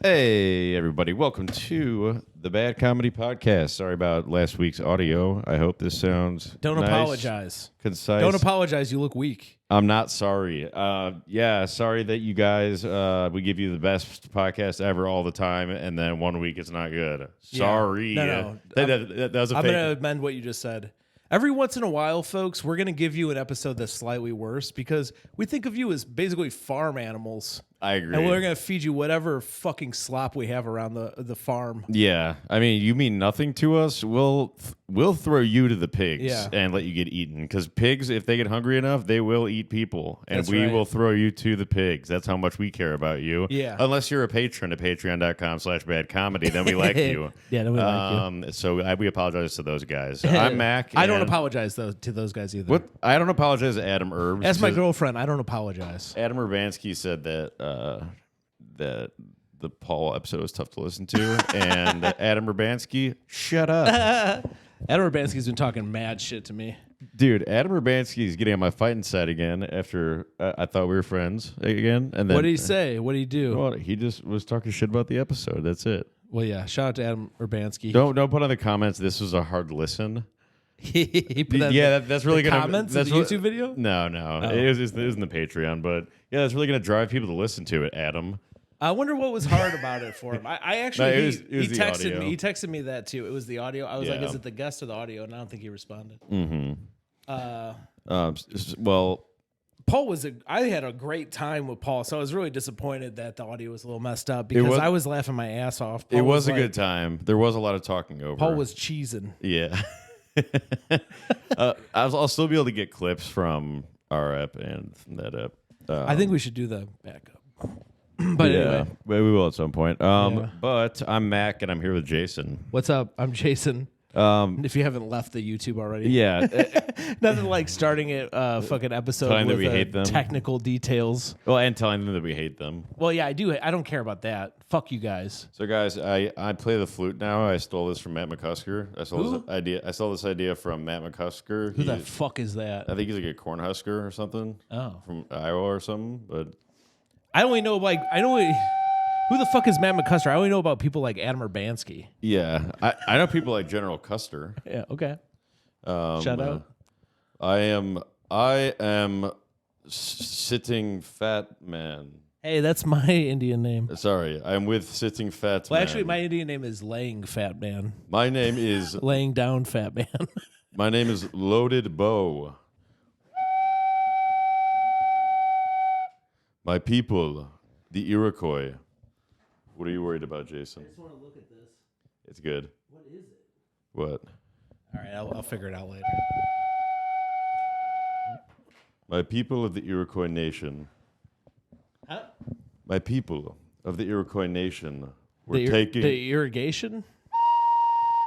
Hey, everybody. Welcome to the Bad Comedy Podcast. Sorry about last week's audio. I hope this sounds Don't nice, apologize. concise. Don't apologize. You look weak. I'm not sorry. Sorry that you guys, we give you the best podcast ever all the time, and then 1 week it's not good. Sorry. No. That was a I'm fake. going to amend what you just said. Every once in a while, folks, we're going to give you an episode that's slightly worse because we think of you as basically farm animals. I agree. And we're going to feed you whatever fucking slop we have around the farm. Yeah. I mean, you mean nothing to us. We'll throw you to the pigs and let you get eaten. Because pigs, if they get hungry enough, they will eat people. And That's we right. will throw you to the pigs. That's how much we care about you. Yeah. Unless you're a patron at patreon.com/badcomedy, then we like you. Yeah, then we like you. So we apologize to those guys. I'm Mac. I don't apologize to those guys either. What? I don't apologize to Adam Herbs. As my girlfriend, I don't apologize. Adam Urbanski said that that the Paul episode was tough to listen to, and Adam Urbanski, shut up. Adam Urbanski's been talking mad shit to me. Dude, Adam Urbanski is getting on my fighting side again after I thought we were friends again. And then, What did he say? What did he do? Well, he just was talking shit about the episode. That's it. Well, yeah. Shout out to Adam Urbanski. Don't put on the comments. This was a hard listen. He put that That's really the gonna comments that's in the YouTube video. No, Oh. it was in the Patreon, but yeah, that's really gonna drive people to listen to it. Adam. I wonder what was hard about it for him. I actually No, it was he the texted audio. me. He texted me that too. It was the audio. I was like, Yeah. "Is it the guest or the audio?" And I don't think he responded. Well, Paul was I had a great time with Paul, so I was really disappointed that the audio was a little messed up because I was laughing my ass off. Paul it was a like, good time. There was a lot of talking over. Paul was cheesing. Yeah. I'll still be able to get clips from our app and from that app. I think we should do the backup. But anyway, we will at some point. Yeah. But I'm Mac, and I'm here with Jason. what's up? I'm Jason. If you haven't left the YouTube already, Yeah. nothing like starting a fucking episode Telling that with we hate them. technical details. Well, and telling them that we hate them. Well, yeah, I do. I don't care about that. Fuck you guys. So, guys, I play the flute now. I stole this from Matt McCusker. I stole this idea from Matt McCusker. Who the fuck is that? I think he's like a Cornhusker or something. Oh, From Iowa or something. But I only know who the fuck is Matt McCusker. I only know about people like Adam Urbanski. yeah, I know people like General Custer. Yeah. Okay. Shout out. I am sitting fat man. Hey, that's my Indian name. Sorry, I'm with sitting fat Well, man. actually, my Indian name is Laying Fat Man. My name is Laying Down Fat Man. my name is Loaded Bow. My people, the Iroquois. What are you worried about, Jason? I just want to look at this. It's good. What is it? What? All right, I'll figure it out later. My people of the Iroquois nation. Huh? My people of the Iroquois nation were The irrigation?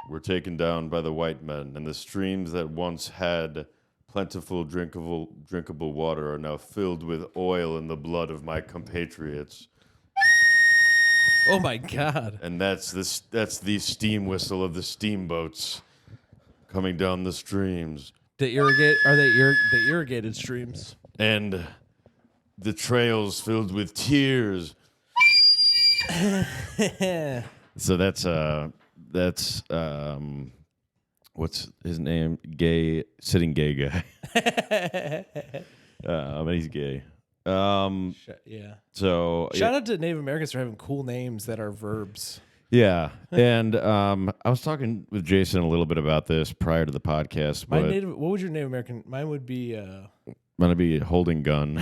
were taken down by the white men, and the streams that once had plentiful drinkable water are now filled with oil and the blood of my compatriots. Oh my God! And that's the steam whistle of the steamboats coming down the streams. The irrigated streams? And the trails filled with tears. So that's what's his name? Sitting gay guy. And he's gay. Yeah. So Shout out to Native Americans for having cool names that are verbs. yeah, and I was talking with Jason a little bit about this prior to the podcast. But What would your Native American? Mine would be. I'm gonna be holding gun.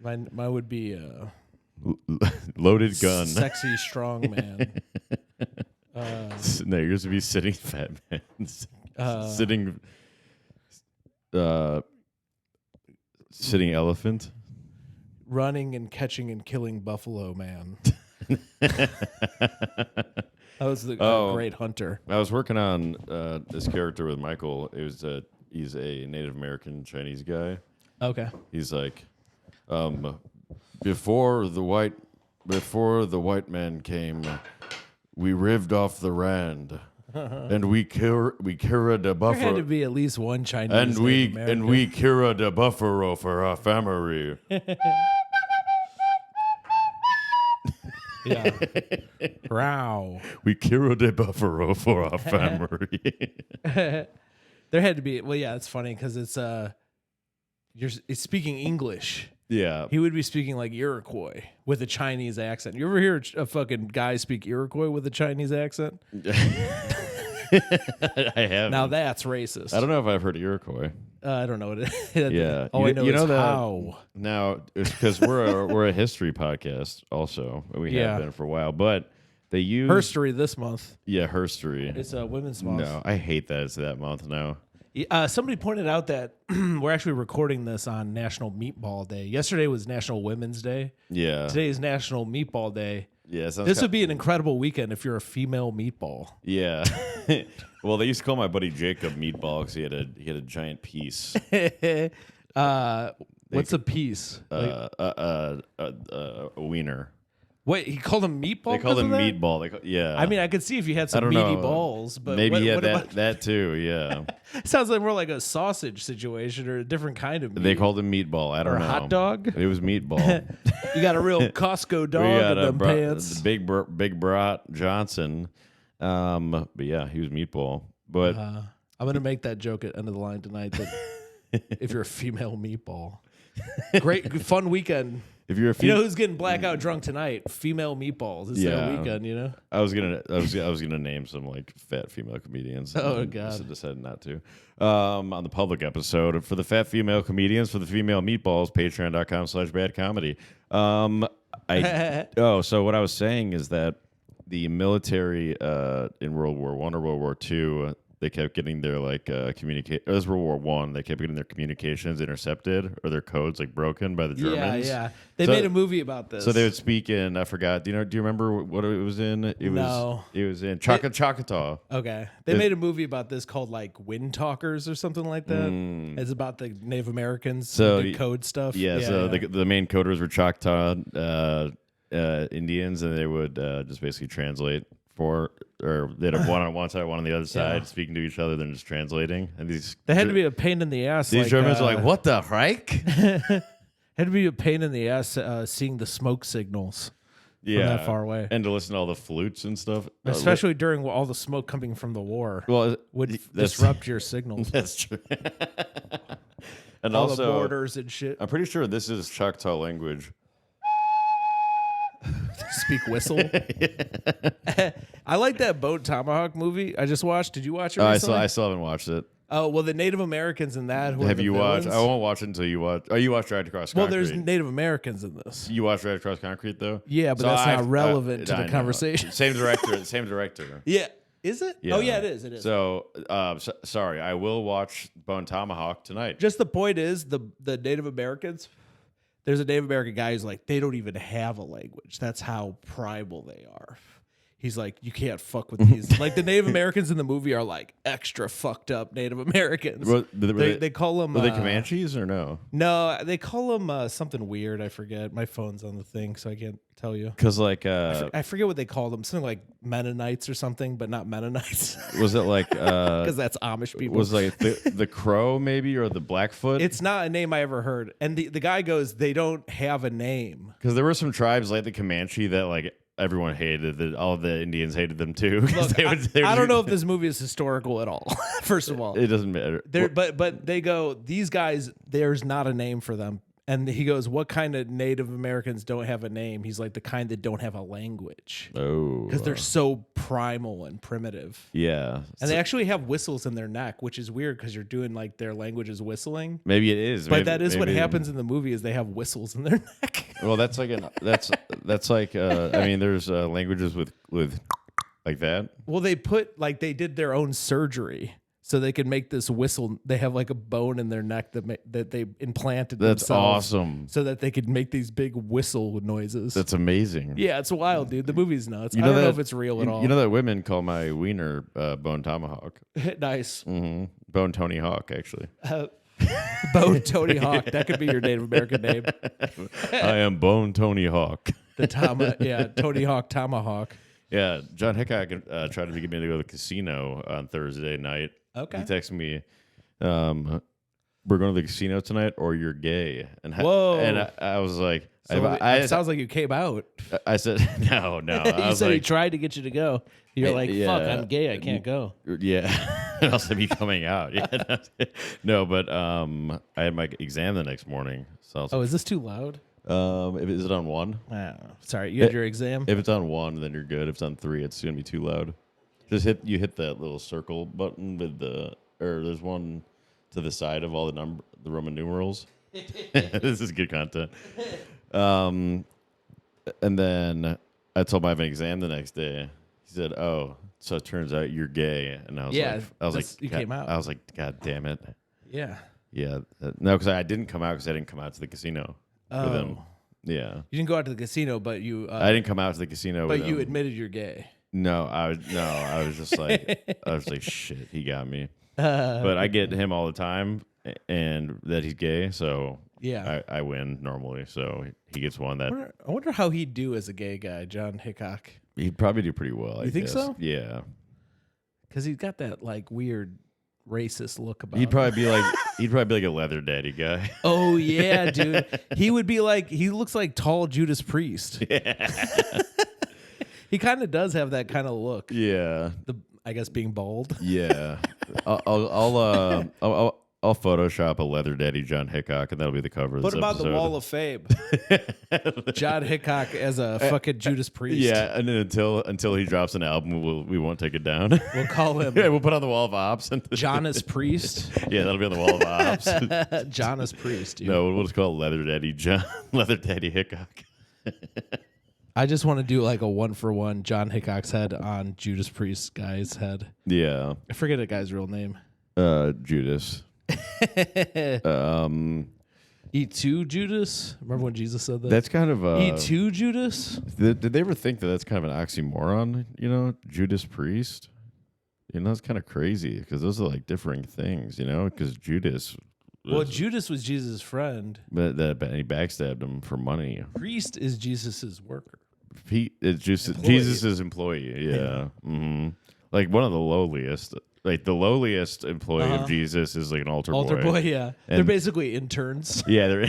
Mine would be. Loaded gun. Sexy strong man. No, yours would be sitting fat man. Sitting elephant. Running and catching and killing buffalo man. That was the great hunter. I was working on this character with Michael. He's a Native American Chinese guy. Okay. He's like, before the white man came, we rived off the rand, and we carried a There buffer. had to be at least one Chinese. And we Native American. carried a buffalo for our family. Yeah. Row. We killed a buffalo for our family. There had to be. Well, yeah, it's funny because it's speaking English. Yeah. He would be speaking like Iroquois with a Chinese accent. You ever hear a fucking guy speak Iroquois with a Chinese accent? I have. Now that's racist. I don't know if I've heard Iroquois. I don't know what it is. Yeah. All I know is that, how. Now, it's because we're a history podcast also. We have been for a while. But they use... Herstory this month. Yeah, Herstory. It's a women's month. No, I hate that it's that month now. Somebody pointed out that we're actually recording this on National Meatball Day. Yesterday was National Women's Day. Yeah. Today is National Meatball Day. Yeah, this would be an incredible weekend if you're a female meatball. Yeah. Well, they used to call my buddy Jacob Meatball because he had a giant piece. What's a piece? A wiener. Wait, he called him meatball? They called him meatball. Yeah. I mean, I could see if you had some meaty balls, but maybe what that too. Yeah. Sounds like more like a sausage situation or a different kind of meat. They called him meatball. I don't know. Or a hot dog. It was meatball. You got a real Costco dog in them pants. Big Brat Johnson. But yeah, he was meatball. But I'm gonna make that joke at end of the line tonight. That if you're a female meatball, great fun weekend. If you're you know who's getting blackout drunk tonight? Female meatballs. It's their weekend, you know. I was gonna name some like fat female comedians. Oh God! I decided not to. On the public episode for the fat female comedians, for the female meatballs, patreon.com/badcomedy. So what I was saying is that the military in World War I or World War II, they kept getting their communicate. It was World War I. They kept getting their communications intercepted or their codes broken by the Germans. Yeah. They made a movie about this. So they would speak in. I forgot. Do you remember what it was in? It was in Choctaw. Okay. They made a movie about this called Wind Talkers or something like that. It's about the Native Americans. So the code stuff. Yeah. The main coders were Choctaw Indians, and they would just basically translate. They'd have one on one side, one on the other side, speaking to each other, then just translating. And they had to be a pain in the ass. These Germans are like, "What the heck?" Had to be a pain in the ass seeing the smoke signals from that far away, and to listen to all the flutes and stuff, especially during all the smoke coming from the war. Well, would disrupt your signals. That's true. And all also the borders and shit. I'm pretty sure this is Choctaw language. Speak whistle. I like that Boat Tomahawk movie I just watched. Did you watch it? I still haven't watched it. Oh well, the Native Americans in that. Have you watched? I won't watch it until you watch. Oh, you watched Dragged Across Concrete. Well, there's Native Americans in this. You watched Dragged Across Concrete though. Yeah, but that's not relevant to the conversation. Same director. Yeah. Is it? Yeah. Oh yeah, it is. It is. So, sorry. I will watch Bone Tomahawk tonight. Just the point is the Native Americans. There's a Native American guy who's like, they don't even have a language. That's how primal they are. He's like, you can't fuck with these. Like the Native Americans in the movie are extra fucked up Native Americans. They call them. Were they Comanches or no? No, they call them something weird. I forget. My phone's on the thing, so I can't tell you. Because I forget what they call them. Something like Mennonites or something, but not Mennonites. Was it because that's Amish people? Was the Crow maybe or the Blackfoot? It's not a name I ever heard. And the guy goes, they don't have a name. Because there were some tribes like the Comanche that everyone hated. That all the Indians hated them too. Look, I don't know if this movie is historical at all. First of all, it doesn't matter. But they go, these guys, there's not a name for them. And he goes, what kind of Native Americans don't have a name? He's like, the kind that don't have a language. Oh. Because they're so primal and primitive. Yeah. And they actually have whistles in their neck, which is weird because you're doing their language is whistling. Maybe it is. But that is what happens in the movie is they have whistles in their neck. Well, that's like there's languages with like that. Well, they they did their own surgery. So they could make this whistle. They have a bone in their neck that they implanted That's themselves. Awesome. So that they could make these big whistle noises. That's amazing. Yeah, it's wild, dude. The movie's nuts. I don't know if it's real at all. You know that women call my wiener Bone Tomahawk. Nice. Mm-hmm. Bone Tony Hawk, actually. Bone Tony Hawk. That could be your Native American name. I am Bone Tony Hawk. Tony Hawk Tomahawk. Yeah, John Hickok tried to get me to go to the casino on Thursday night. Okay. He texted me, we're going to the casino tonight, or you're gay. And Whoa. And I was like, So it sounds like you came out. I said, no. I You was said like, he tried to get you to go. You're like, yeah. fuck, I'm gay. I can't go. Yeah. And also be coming out. Yeah. No, but I had my exam the next morning. So I was Is this too loud? is it on 1? Sorry, you had your exam? If it's on 1, then you're good. If it's on 3, it's going to be too loud. Just hit that little circle button with there's one to the side of all the Roman numerals. This is good content. And then I told him I have an exam the next day. He said, "Oh, so it turns out you're gay." And I was like, you came out. I was like, God damn it. Yeah. Yeah. No, because I didn't come out because I didn't come out to the casino with him. Yeah. You didn't go out to the casino, but you. I didn't come out to the casino with him. But you admitted you're gay. No, I was just like, shit, he got me. But I get him all the time, and that he's gay, so yeah, I win normally. So he gets one that. I wonder how he'd do as a gay guy, John Hickok. He'd probably do pretty well. You think guess. so? Yeah, because he's got that like weird racist look about. He'd probably be like a leather daddy guy. Oh yeah, dude. He looks like tall Judas Priest. Yeah. He kind of does have that kind of look. Yeah. I guess being bald. Yeah. I'll Photoshop a leather daddy John Hickok, and that'll be the cover of this What about episode. the Wall of Fame? John Hickok as a fucking Judas Priest. Yeah, and then until he drops an album, we won't take it down. We'll call him. Yeah, we'll put on the Wall of Ops. Jonas Priest. Yeah, that'll be on the Wall of Ops. Jonas Priest. Dude. No, we'll just call it Leather Daddy Hickok. I just want to do like a 1-for-1 John Hickok's head on Judas Priest's guy's head. Yeah. I forget a guy's real name. Judas. E2 Judas? Remember when Jesus said that? That's kind of E2 Judas? Did they ever think that that's kind of an oxymoron? You know, Judas Priest. You know, it's kind of crazy because those are like differing things. You know, because Judas. Judas was Jesus' friend. But he backstabbed him for money. Priest is Jesus' worker. It's just Jesus' employee. Yeah. Mm-hmm. Like one of the lowliest. Like the lowliest employee of Jesus is like an altar boy. Altar boy, yeah. And they're basically interns. Yeah, they're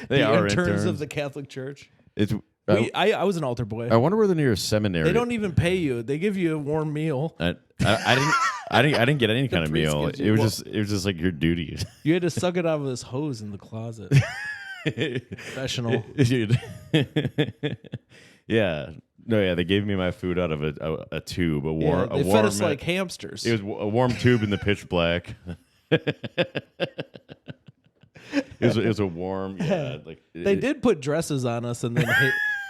they are interns of the Catholic Church. I was an altar boy. I wonder where the nearest seminary. They don't even pay you. They give you a warm meal. I didn't get any kind of meal. It was just like your duties. You had to suck it out of this hose in the closet. Professional. Yeah. No, yeah, they gave me my food out of a tube, They fed us like hamsters. It was a warm tube in the pitch black. It was a warm, yeah. Like they did put dresses on us, and then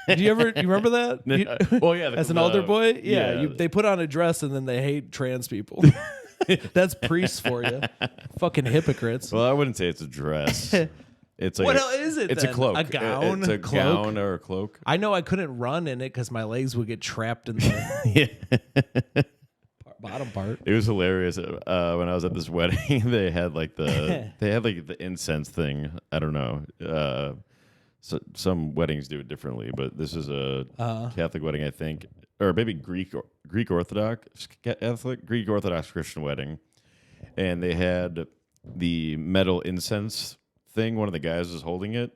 did you remember that? Well, yeah, as an altar boy, they put on a dress, and then they hate trans people. That's priests for you, fucking hypocrites. Well, I wouldn't say it's a dress. It's like what else is it? It's then? a cloak. A gown. It's a cloak? gown or a cloak. I know I couldn't run in it because my legs would get trapped in the bottom part. It was hilarious. When I was at this wedding, they had like the incense thing. I don't know. So some weddings do it differently, but this is a Catholic wedding, I think, or maybe Greek Orthodox Christian wedding, and they had the metal incense thing. One of the guys was holding it.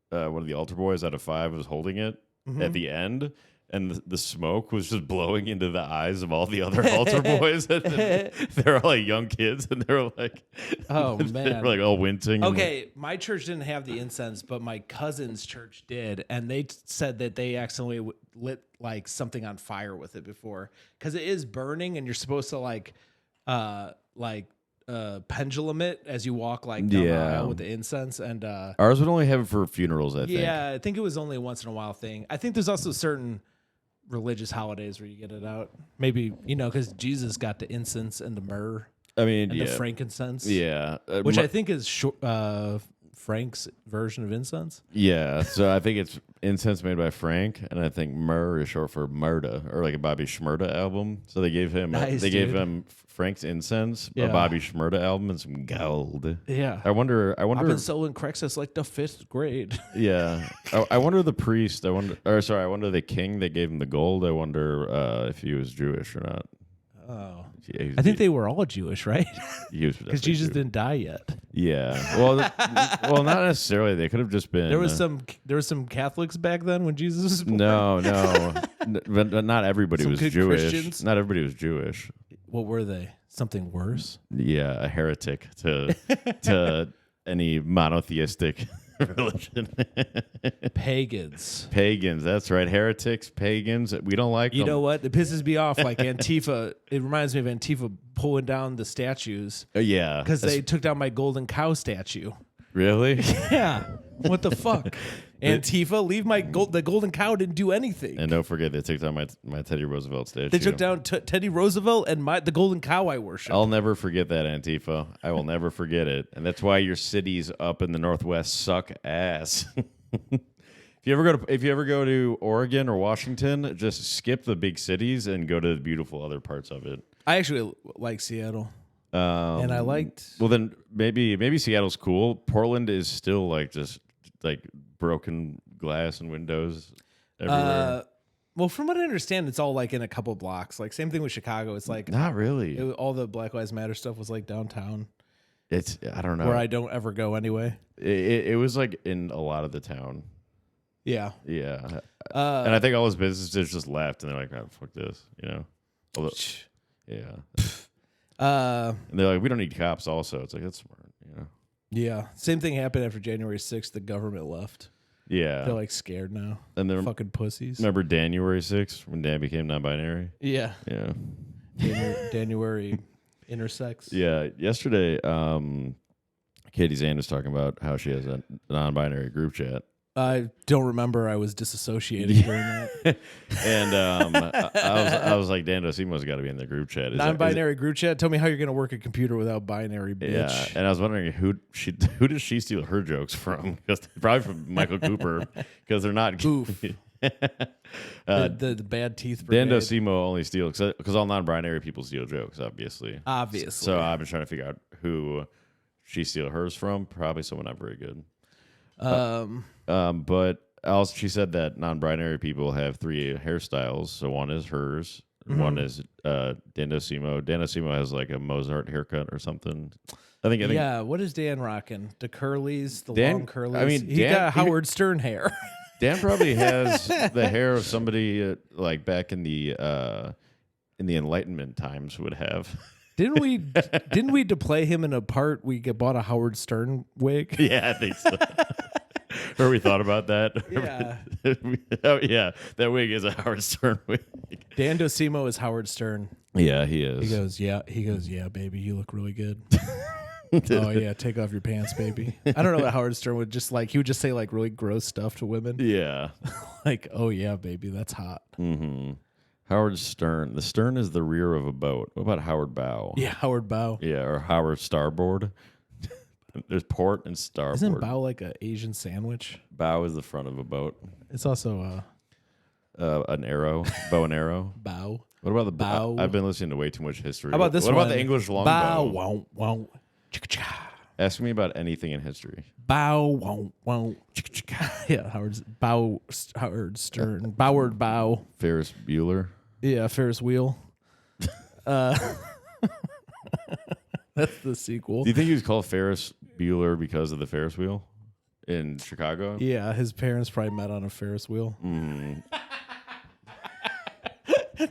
One of the altar boys out of 5 was holding it at the end, and the smoke was just blowing into the eyes of all the other altar boys. And they're all like young kids, and they're like, "Oh man!" They're like all wincing. Okay, my church didn't have the incense, but my cousin's church did, and they said that they accidentally lit like something on fire with it before, because it is burning, and you're supposed to pendulum it as you walk like down the aisle with the incense. And ours would only have it for funerals, I think. Yeah, I think it was only a once in a while thing. I think there's also certain religious holidays where you get it out. Maybe, because Jesus got the incense and the myrrh. I mean, and the frankincense. Yeah. Which I think is Frank's version of incense. Yeah, so I think it's incense made by Frank, and I think myrrh is short for Murda, or like a Bobby Shmurda album. So they gave him gave him Frank's incense, a Bobby Shmurda album, and some gold. Yeah, I wonder. I've been selling cracks since like the 5th grade. Yeah, I wonder the priest. I wonder the king that gave him the gold. I wonder if he was Jewish or not. Oh. Yeah, I think they were all Jewish, right? Because Jesus didn't die yet. Yeah. Well, well, not necessarily. They could have just been. There was some Catholics back then when Jesus was born. No. But not everybody was Jewish. Christians? Not everybody was Jewish. What were they? Something worse? Yeah, a heretic to any monotheistic religion. Pagans. That's right. Heretics, pagans. We don't like them. You know what? It pisses me off. Like Antifa. It reminds me of Antifa pulling down the statues. Yeah. Because they took down my golden cow statue. Really? Yeah. What the fuck? Antifa, leave the golden cow didn't do anything. And don't forget they took down my Teddy Roosevelt statue. They took down Teddy Roosevelt and the golden cow I worship. I'll never forget that, Antifa. I will never forget it. And that's why your cities up in the Northwest suck ass. If you ever go to Oregon or Washington, just skip the big cities and go to the beautiful other parts of it. I actually like Seattle. And I liked. Well, then maybe Seattle's cool. Portland is still just broken glass and windows everywhere. Well, from what I understand, it's all in a couple blocks. Same thing with Chicago. It's not really. All the Black Lives Matter stuff was downtown. I don't know Where I don't ever go anyway. It was in a lot of the town. Yeah. Yeah. And I think all those businesses just left and they're like, oh, fuck this, Although, yeah. And they're like, we don't need cops also. It's that's smart, Yeah. Same thing happened after January 6th. The government left. Yeah. They're scared now. And they're fucking pussies. Remember January 6th when Dan became non-binary? Yeah. Yeah. January intersex. Yeah. Yesterday, Katie Zane was talking about how she has a non-binary group chat. I don't remember. I was disassociating during that. And I was like, Dan Docimo's got to be in the group chat. Non-binary group chat? Tell me how you're going to work a computer without binary, bitch. Yeah, and I was wondering who does she steal her jokes from? Probably from Michael Cooper, because they're not. Oof. The bad teeth brigade. Dan Docimo only steals, because all non-binary people steal jokes, obviously. So I've been trying to figure out who she steal hers from. Probably someone not very good. But also she said that non-binary people have 3 hairstyles. So one is hers, one is Dan Docimo. Dan Docimo has a Mozart haircut or something. I think. Yeah, what is Dan rocking? The curlies, the Dan, long curlies. I mean, he got Howard Stern hair. Dan probably has the hair of somebody back in the Enlightenment times would have. Didn't we deplay him in a part? We bought a Howard Stern wig. Yeah, I think so. Or we thought about that. Yeah. Oh, yeah. That wig is a Howard Stern wig. Dan Docimo is Howard Stern. Yeah, he is. He goes, yeah, baby, you look really good. Oh, yeah, take off your pants, baby. I don't know what Howard Stern would just he would just say really gross stuff to women. Yeah. Oh, yeah, baby, that's hot. Mm-hmm. Howard Stern. The stern is the rear of a boat. What about Howard Bow? Yeah, Howard Bow. Yeah, or Howard Starboard. There's port and starboard. Isn't bow an Asian sandwich? Bow is the front of a boat. It's also an arrow, bow and arrow. Bow. What about the bow? I've been listening to way too much history. How about this one? What about the English longbow? Bow, wow, wow. Chicka-cha. Ask me about anything in history. Bow, wow, wow. Yeah, Howard Stern. Boward Bow. Ferris Bueller. Yeah, Ferris Wheel. That's the sequel. Do you think he was called Ferris Bueller because of the Ferris wheel in Chicago? Yeah, his parents probably met on a Ferris wheel.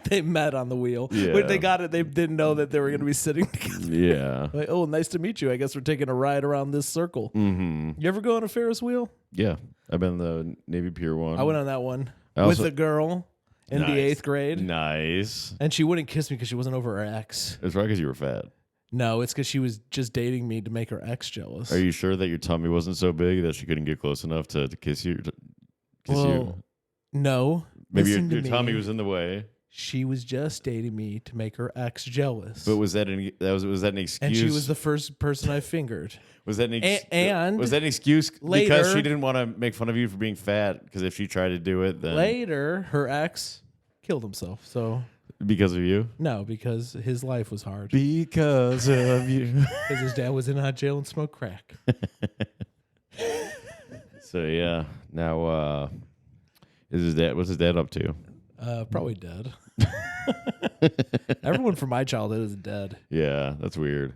They met on the wheel. Yeah. When they got it, they didn't know that they were going to be sitting together. Yeah. Oh, nice to meet you. I guess we're taking a ride around this circle. Mm-hmm. You ever go on a Ferris wheel? Yeah. I've been the Navy Pier one. I went on that one with a girl in the 8th grade. Nice. And she wouldn't kiss me because she wasn't over her ex. It's right because you were fat. No, it's because she was just dating me to make her ex jealous. Are you sure that your tummy wasn't so big that she couldn't get close enough to kiss you? No. Maybe your tummy was in the way. She was just dating me to make her ex jealous. But was that an excuse? And she was the first person I fingered. Was that an and was that an excuse later, because she didn't want to make fun of you for being fat? Because if she tried to do it, then later her ex killed himself. So because of you? No, because his life was hard. Because of you. Because his dad was in hot jail and smoked crack. So yeah, now what's his dad up to? Probably dead. Everyone from my childhood is dead. Yeah, that's weird.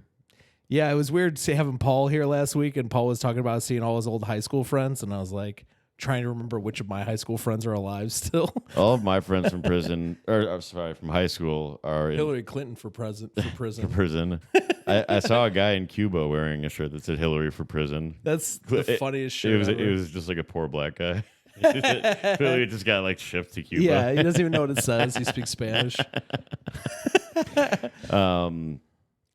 Yeah, it was weird having Paul here last week, and Paul was talking about seeing all his old high school friends, and I was like trying to remember which of my high school friends are alive still. All of my friends from prison, or I'm sorry, from high school are in Hillary Clinton for prison. prison. I saw a guy in Cuba wearing a shirt that said Hillary for prison. That's the funniest shit. It was just like a poor black guy. Clearly, just got like shipped to Cuba. Yeah, he doesn't even know what it says. He speaks Spanish.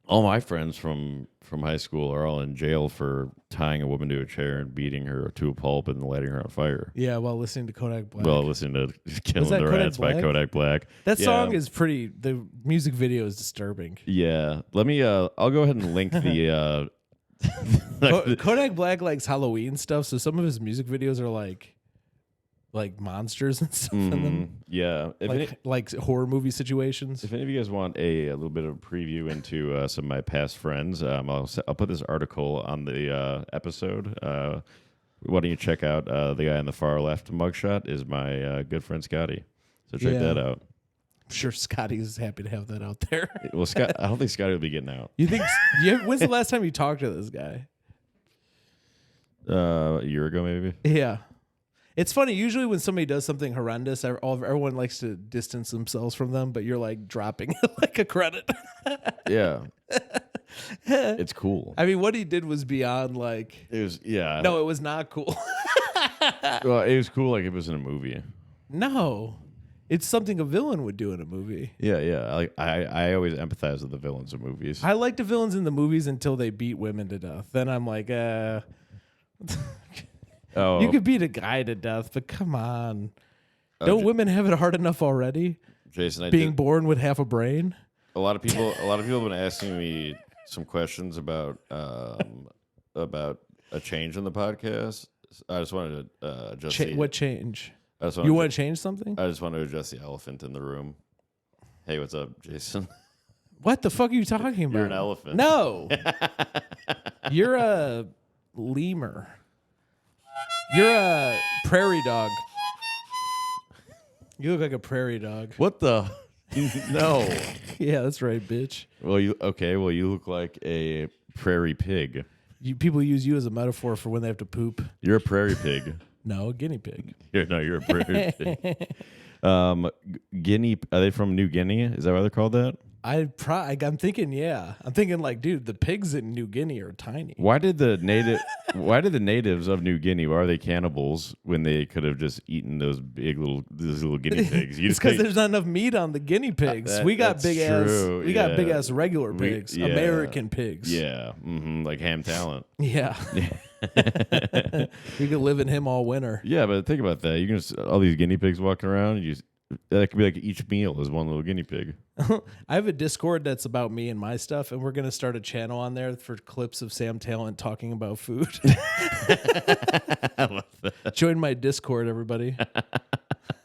All my friends from high school are all in jail for tying a woman to a chair and beating her to a pulp and lighting her on fire. Yeah, while listening to Kodak Black. Well, listening to "Killing the Kodak Rats" by Black? Kodak Black. That song is pretty. The music video is disturbing. Yeah, let me. I'll go ahead and link the. Kodak Black likes Halloween stuff, so some of his music videos are like monsters and stuff in them. Yeah, Like horror movie situations. If any of you guys want a little bit of a preview into some of my past friends, I'll put this article on the episode. Why don't you check out the guy on the far left mugshot is my good friend Scotty. So check that out. I'm sure Scotty's happy to have that out there. Well, Scott, I don't think Scotty will be getting out. You think? When's the last time you talked to this guy? A year ago, maybe. Yeah. It's funny. Usually when somebody does something horrendous, everyone likes to distance themselves from them, but you're like dropping it like a credit. Yeah. It's cool. I mean, what he did was beyond like... It was, yeah. No, it was not cool. Well, it was cool like it was in a movie. No. It's something a villain would do in a movie. Yeah. I always empathize with the villains of movies. I like the villains in the movies until they beat women to death. Then I'm like, Oh. You could beat a guy to death, but come on. Don't women have it hard enough already? Jason, Being born with half a brain? A lot of people have been asking me some questions about a change in the podcast. I just wanted to adjust What change? You want to change something? I just want to adjust the elephant in the room. Hey, what's up, Jason? What the fuck are you talking about? You're an elephant. No. You're a lemur. You're a prairie dog. You look like a prairie dog. What the? No. Yeah, that's right, bitch. Well, you look like a prairie pig. People use you as a metaphor for when they have to poop. You're a prairie pig. No, a guinea pig. You're a prairie pig. Guinea? Are they from New Guinea? Is that why they're called that? I'm thinking, yeah. I'm thinking, like, dude, the pigs in New Guinea are tiny. Why did the natives of New Guinea? Why are they cannibals when they could have just eaten those little guinea pigs? It's because there's not enough meat on the guinea pigs. We got big ass regular pigs, American pigs. Yeah, like Ham Talent. Yeah. You could live in him all winter. Yeah, but think about that. You can just all these guinea pigs walking around. That could be like each meal is one little guinea pig. I have a Discord that's about me and my stuff, and we're going to start a channel on there for clips of Sam Talent talking about food. I love that. Join my Discord, everybody.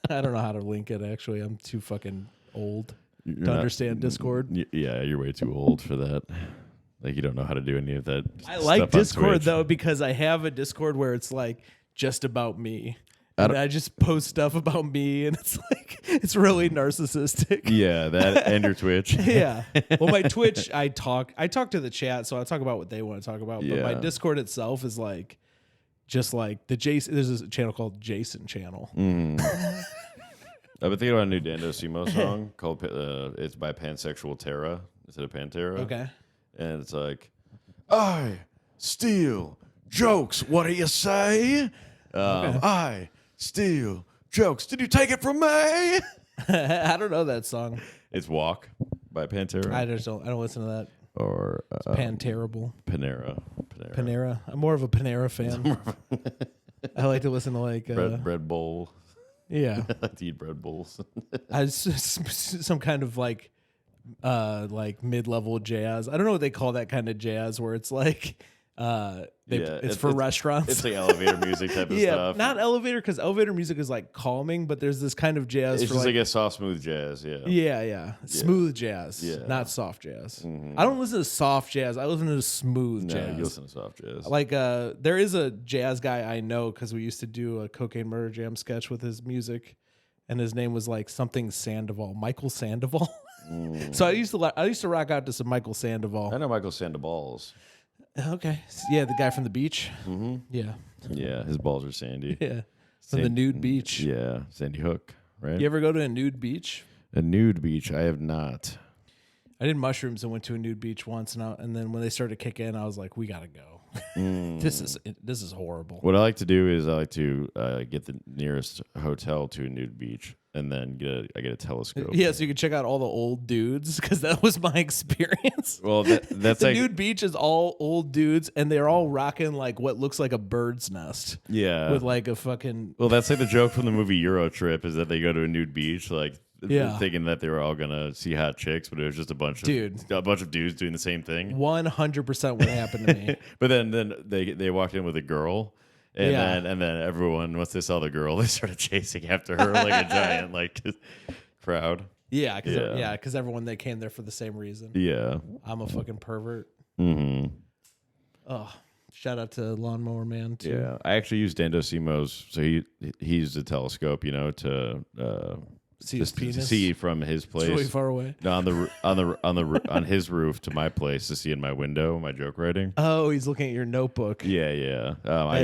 I don't know how to link it, actually. I'm too fucking old to understand Discord. Yeah, you're way too old for that. Like, you don't know how to do any of that. I like Discord, though, because I have a Discord where it's like just about me. And I just post stuff about me, and it's like it's really narcissistic. Yeah, that and your Twitch. Yeah. Well, my Twitch, I talk to the chat, so I talk about what they want to talk about. But my Discord itself is like just like the Jason. There's a channel called Jason Channel. I've been thinking about a new Dando Simo song called it's by Pansexual Terra instead of Pantera. Okay. And it's like, I steal jokes. What do you say? I steal jokes. Did you take it from me? I don't know that song. It's Walk by Pantera. I don't listen to that. Or Panterrible. Panera. I'm more of a Panera fan. I like to listen to like bread bowl. Yeah. I like to eat bread bowls. Some kind of like mid-level jazz. I don't know what they call that kind of jazz where it's like it's for restaurants. It's like elevator music type of stuff. Not elevator, because elevator music is like calming, but there's this kind of jazz. It's for just like a soft, smooth jazz. Yeah. Smooth jazz. Not soft jazz. I don't listen to soft jazz. I listen to smooth jazz. No, you listen to soft jazz. Like there is a jazz guy I know because we used to do a Cocaine Murder Jam sketch with his music, and his name was like something Sandoval, Michael Sandoval. So I used to rock out to some Michael Sandoval. I know Michael Sandoval's. Okay, yeah, the guy from the beach. Mm-hmm. Yeah, Yeah, his balls are sandy. yeah, from the nude beach. Yeah, Sandy Hook, right? You ever go to a nude beach? A nude beach? I have not. I did mushrooms and went to a nude beach once, and then when they started to kick in, I was like, "We gotta go. This is horrible." What I like to do is I like to get the nearest hotel to a nude beach, and then I get a telescope. Yeah, so you can check out all the old dudes because that was my experience. Well, that's the like nude beach is all old dudes, and they're all rocking like what looks like a bird's nest. Yeah, with like a fucking. Well, that's like the joke from the movie Euro Trip is that they go to a nude beach, like. Yeah. Thinking that they were all gonna see hot chicks, but it was just a bunch of dudes doing the same thing. 100% what happened to me. But then they walked in with a girl, and then everyone, once they saw the girl, they started chasing after her like a giant like crowd. Yeah, because everyone they came there for the same reason. Yeah, I'm a fucking pervert. Mm-hmm. Oh, shout out to Lawnmower Man too. Yeah, I actually used Dando Simo's, so he used a telescope, to see his penis. To see from his place. It's really far away. No, on his roof to my place to see in my window my joke writing. Oh, he's looking at your notebook. Yeah. You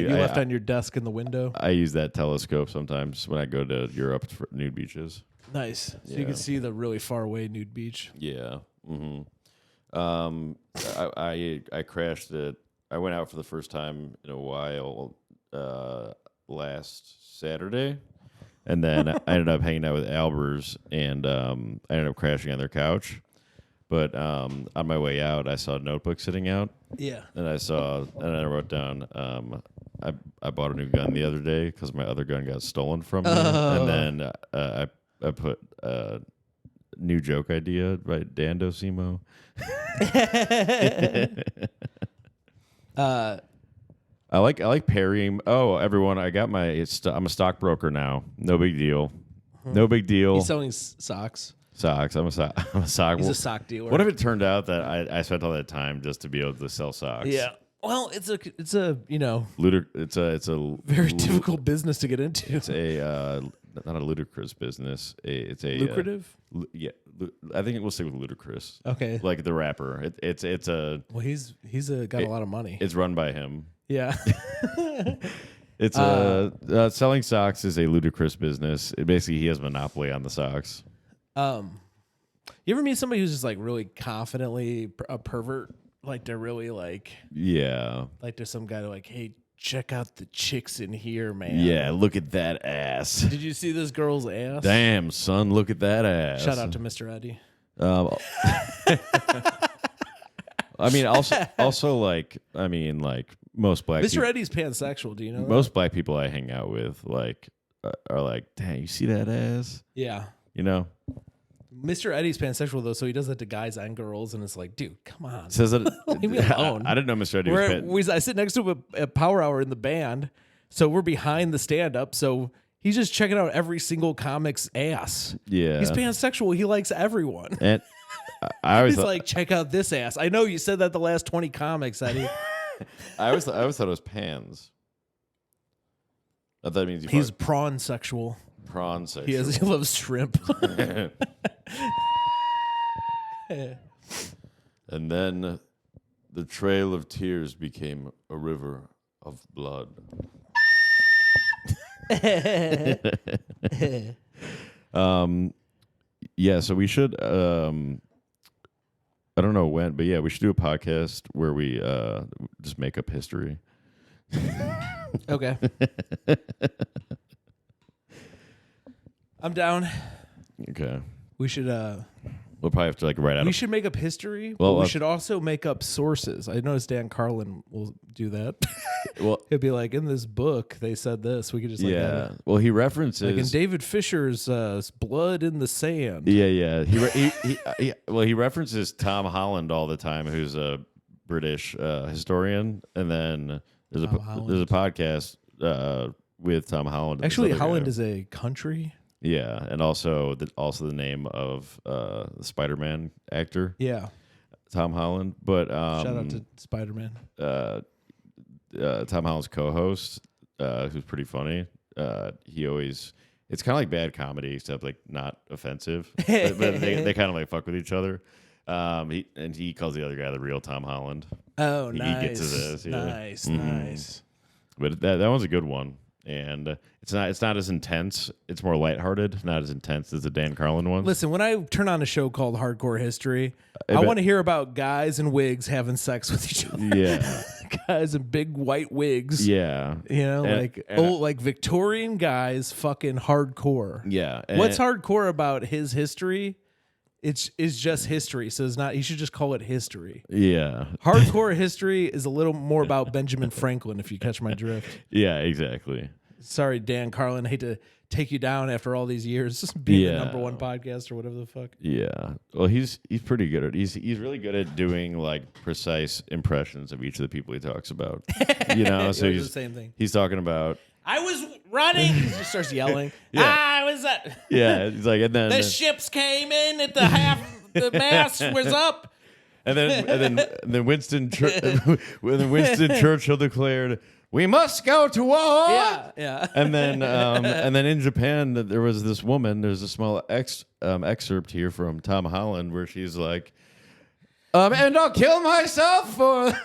left on your desk in the window. I use that telescope sometimes when I go to Europe for nude beaches. Nice. So you can see the really far away nude beach. Yeah. Mm-hmm. I crashed it. I went out for the first time in a while last Saturday. And then I ended up hanging out with Albers, and I ended up crashing on their couch. But on my way out, I saw a notebook sitting out. Yeah. And I wrote down, I bought a new gun the other day because my other gun got stolen from me. And then I put new joke idea by Dando Simo. I like parrying. Oh, everyone! I got I'm a stockbroker now. No big deal. No big deal. He's selling socks. Socks. I'm a sock. He's a sock dealer. What if it turned out that I spent all that time just to be able to sell socks? Yeah. Well, it's a it's a very difficult business to get into. It's not a ludicrous business. It's a lucrative. I think we'll stick with ludicrous. Okay. Like the rapper. It's a. Well, he's got a lot of money. It's run by him. Yeah. It's selling socks is a ludicrous business. Basically, he has a monopoly on the socks. You ever meet somebody who's just like really confidently a pervert? Like they're really like there's some guy like, hey, check out the chicks in here, man. Yeah, look at that ass. Did you see this girl's ass? Damn, son, look at that ass. Shout out to Mr. Eddy. I mean, also like most black Mr. people, Eddy's pansexual. Do you know most black people I hang out with are like, dang, you see that ass? Yeah. Mr. Eddy's pansexual though, so he does that to guys and girls, and it's like, dude, come on. Says that. Leave me alone. I didn't know Mr. Eddy was I sit next to him at Power Hour in the band, so we're behind the stand-up, so he's just checking out every single comic's ass. Yeah. He's pansexual. He likes everyone. And I always He's like, check out this ass. I know you said that the last 20 comics, Eddie. I always thought it was pans. That means he's prawn sexual. Prawn sexual. He loves shrimp. And then the trail of tears became a river of blood. Yeah, so we should I don't know when, but yeah, we should do a podcast where we just make up history. Okay. I'm down. Okay. We should We'll probably have to like write out. We should make up history. Well, but we should also make up sources. I noticed Dan Carlin will do that. Well, he'll be like, in this book they said this. We could just Well, he references like in David Fisher's Blood in the Sand. Yeah. He references Tom Holland all the time, who's a British historian, and then there's a podcast with Tom Holland. Actually, Holland is a country. Yeah, and also the name of the Spider-Man actor. Yeah, Tom Holland. But shout out to Spider-Man. Tom Holland's co-host, who's pretty funny. He always It's kind of like bad comedy, except like not offensive. but they kind of like fuck with each other. He calls the other guy the real Tom Holland. Oh, He nice. gets to this. Yeah. Nice. But that one's a good one. And it's not as intense. It's more lighthearted, not as intense as the Dan Carlin one. Listen, when I turn on a show called Hardcore History, I want to hear about guys in wigs having sex with each other. Yeah. Guys in big white wigs. Yeah. You know, like Victorian guys fucking hardcore. Yeah. What's hardcore about his history? It's just history. So it's not, he should just call it history. Yeah. Hardcore history is a little more about Benjamin Franklin, if you catch my drift. Yeah, exactly. Sorry, Dan Carlin. I hate to take you down after all these years being the #1 podcast or whatever the fuck. Yeah. Well, he's pretty good at he's really good at doing like precise impressions of each of the people he talks about. You know, so he's the same thing. He's talking about I was running. He just starts yelling. Yeah. I was yeah, he's like, and then the ships came in at the the mast was up. And then Winston Churchill declared, "We must go to war." Yeah. And then in Japan, there was this woman. There's a small excerpt here from Tom Holland where she's like, "And I'll kill myself for."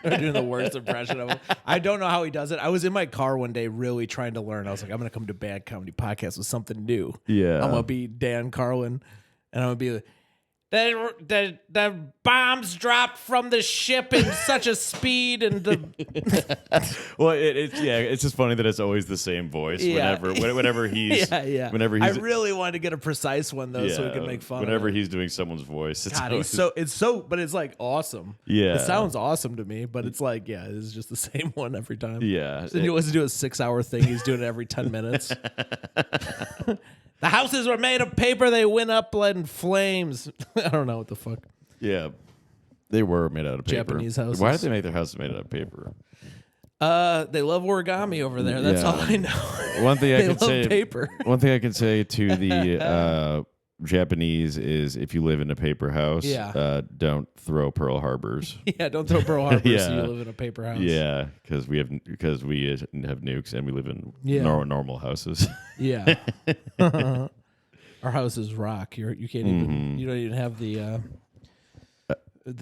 I'm doing the worst impression of him. I don't know how he does it. I was in my car one day really trying to learn. I was like, I'm going to come to Bad Comedy Podcast with something new. Yeah. I'm going to be Dan Carlin, and I'm going to be like, the bombs dropped from the ship in such a speed, and well, it's just funny that it's always the same voice whenever he's whenever he's. I really wanted to get a precise one though, so we could make fun. Whenever of it. he's doing someone's voice, but it's like awesome. Yeah, it sounds awesome to me, but it's like it's just the same one every time. Yeah, so he wants to do a 6-hour thing. He's doing it every 10 minutes. The houses were made of paper. They went up in flames. I don't know what the fuck. Yeah, they were made out of paper. Japanese houses. Why did they make their houses made out of paper? They love origami over there. That's all I know. One thing I can say. Paper. One thing I can say to the Japanese is, if you live in a paper house, don't throw Pearl Harbors. Yeah, don't throw Pearl Harbors. So you live in a paper house. Yeah, because we have nukes and we live in normal houses. Yeah. Our house is rock. You can't even. You don't even have the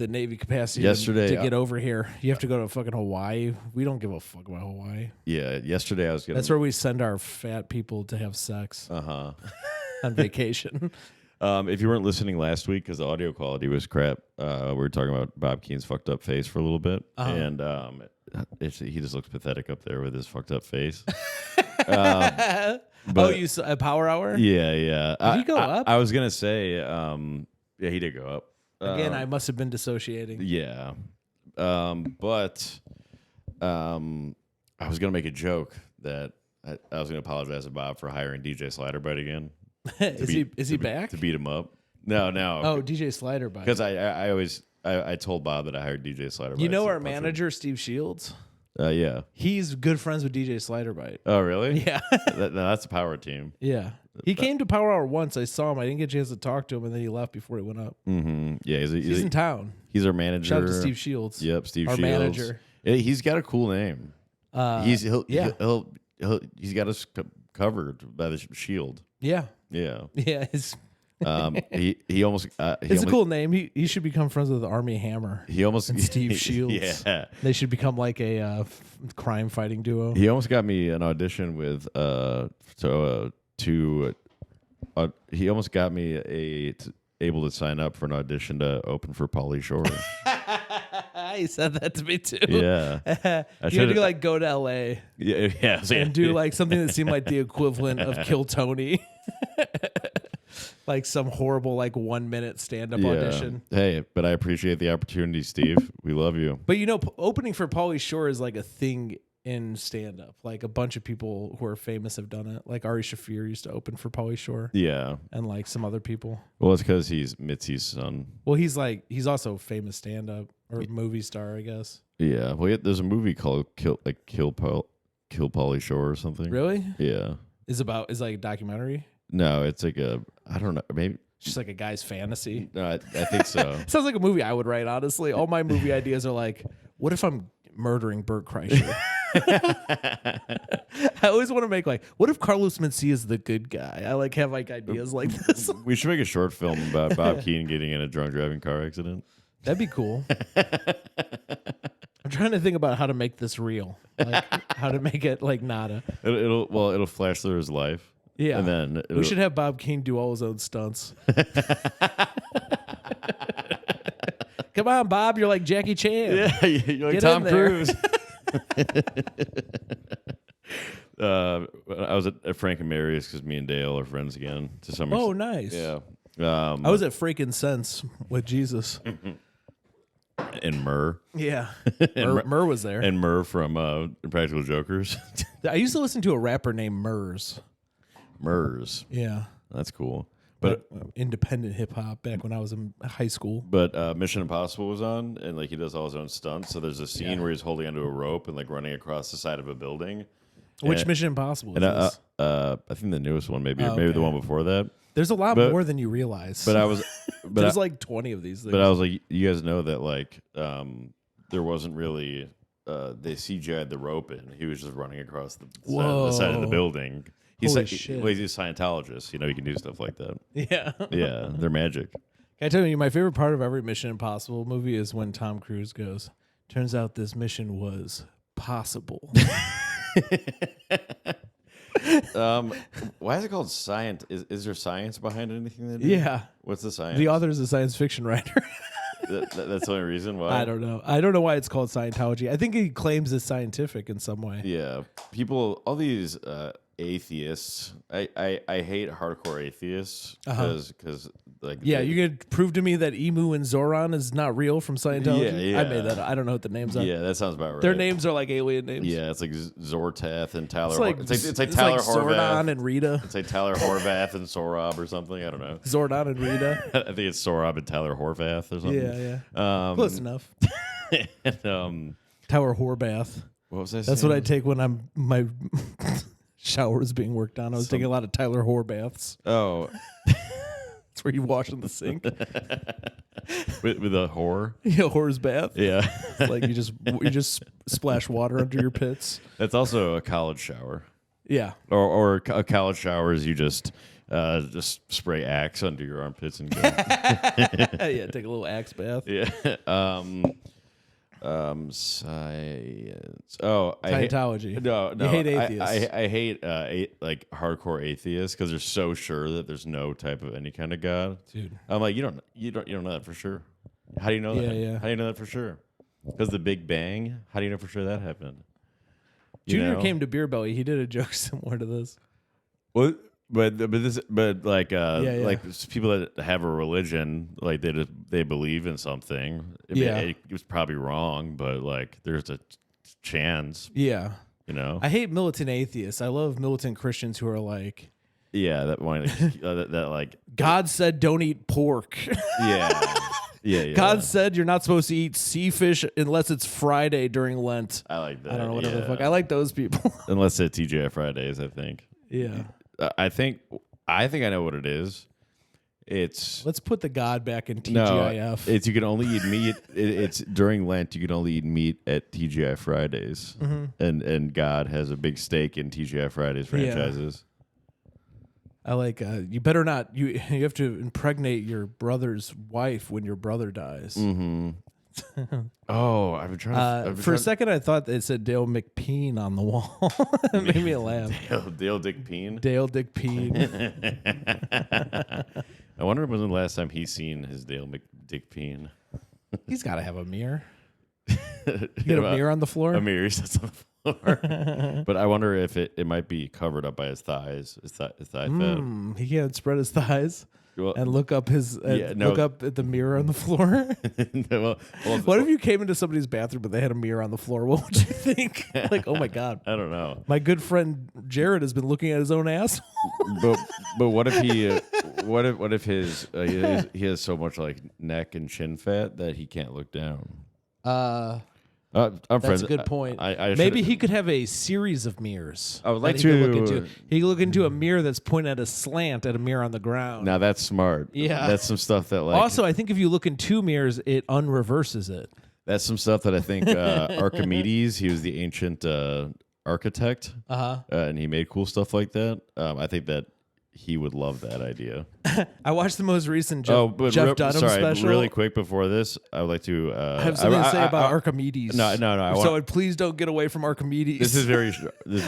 Navy capacity to get over here. You have to go to fucking Hawaii. We don't give a fuck about Hawaii. Yeah. Yesterday I was That's where we send our fat people to have sex. On vacation. If you weren't listening last week because the audio quality was crap, we were talking about Bob Keene's fucked up face for a little bit, and he just looks pathetic up there with his fucked up face. You saw a Power Hour? Yeah. Did he go up? I was gonna say, he did go up. Again, I must have been dissociating. Yeah, but I was gonna make a joke that I was gonna apologize to Bob for hiring DJ Sliderbite again. Is he back to beat him up? No. Oh, DJ Sliderbite. Because I told Bob that I hired DJ Sliderbite. You know our manager Steve Shields? Yeah. He's good friends with DJ Sliderbite. Oh, really? Yeah. That's a power team. Yeah. He came to Power Hour once. I saw him. I didn't get a chance to talk to him, and then he left before he went up. Mm-hmm. Yeah, he's in town. He's our manager. Shout out to Steve Shields. Yep, Steve our Shields. Our manager. Yeah, he's got a cool name. He's got us covered by the shield. Yeah. Yeah. Yeah. He almost. It's a cool name. He should become friends with Army Hammer. He almost and Steve Shields. Yeah. They should become like a crime fighting duo. He almost got me an audition with he almost got me able to sign up for an audition to open for Pauly Shore. He said that to me too. Yeah. You had to go to LA. Yeah. And do like something that seemed like the equivalent of Kill Tony. Like some horrible 1 minute stand-up audition. Hey, but I appreciate the opportunity, Steve. We love you. But opening for Pauly Shore is like a thing in stand-up. Like a bunch of people who are famous have done it. Like Ari Shaffir used to open for Pauly Shore. Yeah. And some other people. Well, it's because he's Mitzi's son. Well, he's also a famous stand-up or movie star, I guess. Yeah. Well, there's a movie called Kill Pauly Shore or something. Really? Yeah. Is like a documentary? No, it's like I don't know, maybe it's just like a guy's fantasy. No, I think so. Sounds like a movie I would write, honestly. All my movie ideas are like, what if I'm murdering Bert Kreischer? I always want to make like, what if Carlos Mencia is the good guy? I like have like ideas like this. We should make a short film about Bob Keane getting in a drunk driving car accident. That'd be cool. I'm trying to think about how to make this real, like how to make it like nada. It'll flash through his life. Yeah, and then we should have Bob Keane do all his own stunts. Come on, Bob, you're like Jackie Chan. Yeah, you're like Get Tom in there. Cruise. I was at Frank and Mary's because me and Dale are friends again. To some extent. Oh, nice. Yeah. I was at Freaking Sense with Jesus. And Murr. Yeah. And Murr was there. And Murr from Impractical Jokers. I used to listen to a rapper named Murs. Murs. Yeah. That's cool. But independent hip hop back when I was in high school. But Mission Impossible was on, and like he does all his own stunts. So there's a scene where he's holding onto a rope and like running across the side of a building. Which Mission Impossible is this? I think the newest one, maybe, or okay. maybe the one before that. There's a lot more than you realize. But I was, there's like 20 of these things. But I was like, you guys know that like there wasn't really they CGI'd the rope in. He was just running across the side of the building. Holy shit. He's a Scientologist. You know, he can do stuff like that. Yeah. Yeah, they're magic. Can I tell you, my favorite part of every Mission Impossible movie is when Tom Cruise goes, turns out this mission was possible. Why is it called science? Is there science behind anything they do? Yeah. What's the science? The author is a science fiction writer. That's the only reason why? I don't know. I don't know why it's called Scientology. I think he claims it's scientific in some way. Yeah. People, all these atheists, I hate hardcore atheists because like yeah, you could prove to me that Emu and Zoran is not real from Scientology. Yeah. I made that up. I don't know what the names are. Yeah, that sounds about right. Their names are like alien names. Yeah, it's like Zortath and Tyler. It's like Tyler Horvath. Zordon and Rita. It's like Tyler Horvath and Sorab or something. I don't know. Zordon and Rita. I think it's Sorab and Tyler Horvath or something. Yeah. Close enough. And, Tower Horbath. what was I saying? That's what I take when my shower is being worked on. I was taking a lot of Tyler Horbaths. Oh. That's where you wash in the sink. with a whore? Yeah, whore's bath. Yeah. It's like you just splash water under your pits. That's also a college shower. Yeah. Or a college shower is you just spray Axe under your armpits and go. Yeah, take a little Axe bath. Yeah. Science. Oh, Scientology. No. You hate atheists. I hate like hardcore atheists because they're so sure that there's no type of any kind of God. Dude. I'm like, you don't know that for sure. How do you know that? Yeah. How do you know that for sure? Because the Big Bang. How do you know for sure that happened? Junior came to Beer Belly. He did a joke similar to this. What? But like Yeah. like people that have a religion, like they believe in something. I mean, it was probably wrong, but like there's a chance. Yeah. You know, I hate militant atheists. I love militant Christians who are like, yeah, that one that like God said don't eat pork. Yeah. God said you're not supposed to eat sea fish unless it's Friday during Lent. I like that. I don't know whatever the fuck. I like those people. Unless it's TGI Fridays, I think. Yeah. I think I know what it is. Let's put the God back in TGIF. No, it's you can only eat meat. It's during Lent. You can only eat meat at TGI Fridays, and God has a big stake in TGI Fridays franchises. I like. You better not. You have to impregnate your brother's wife when your brother dies. Mm-hmm. Oh, I've been trying. For a second, I thought it said Dale McPeen on the wall. It made me laugh. Dale Dick Peen. Dale Dick Peen. I wonder when was the last time he's seen his Dale Dick Peen. He's got to have a mirror. You get a mirror on the floor. A mirror sits on the floor. But I wonder if it might be covered up by his thighs. His thigh fat. He can't spread his thighs. Well, and look up look up at the mirror on the floor. What if you came into somebody's bathroom but they had a mirror on the floor? What would you think? Like, oh my God. I don't know. My good friend Jared has been looking at his own asshole. but what if he has so much like neck and chin fat that he can't look down? That's a good point. Maybe he could have a series of mirrors. I would like he to could look into. He could look into a mirror that's pointing at a slant at a mirror on the ground. Now that's smart. Yeah, that's some stuff that like. Also, I think if you look in two mirrors, it unreverses it. That's some stuff that I think Archimedes, he was the ancient architect, and he made cool stuff like that. I think that he would love that idea. I watched the most recent Jeff Dunham special. Really quick before this, I would like to. I have something to say about Archimedes. No. Please don't get away from Archimedes. This is very.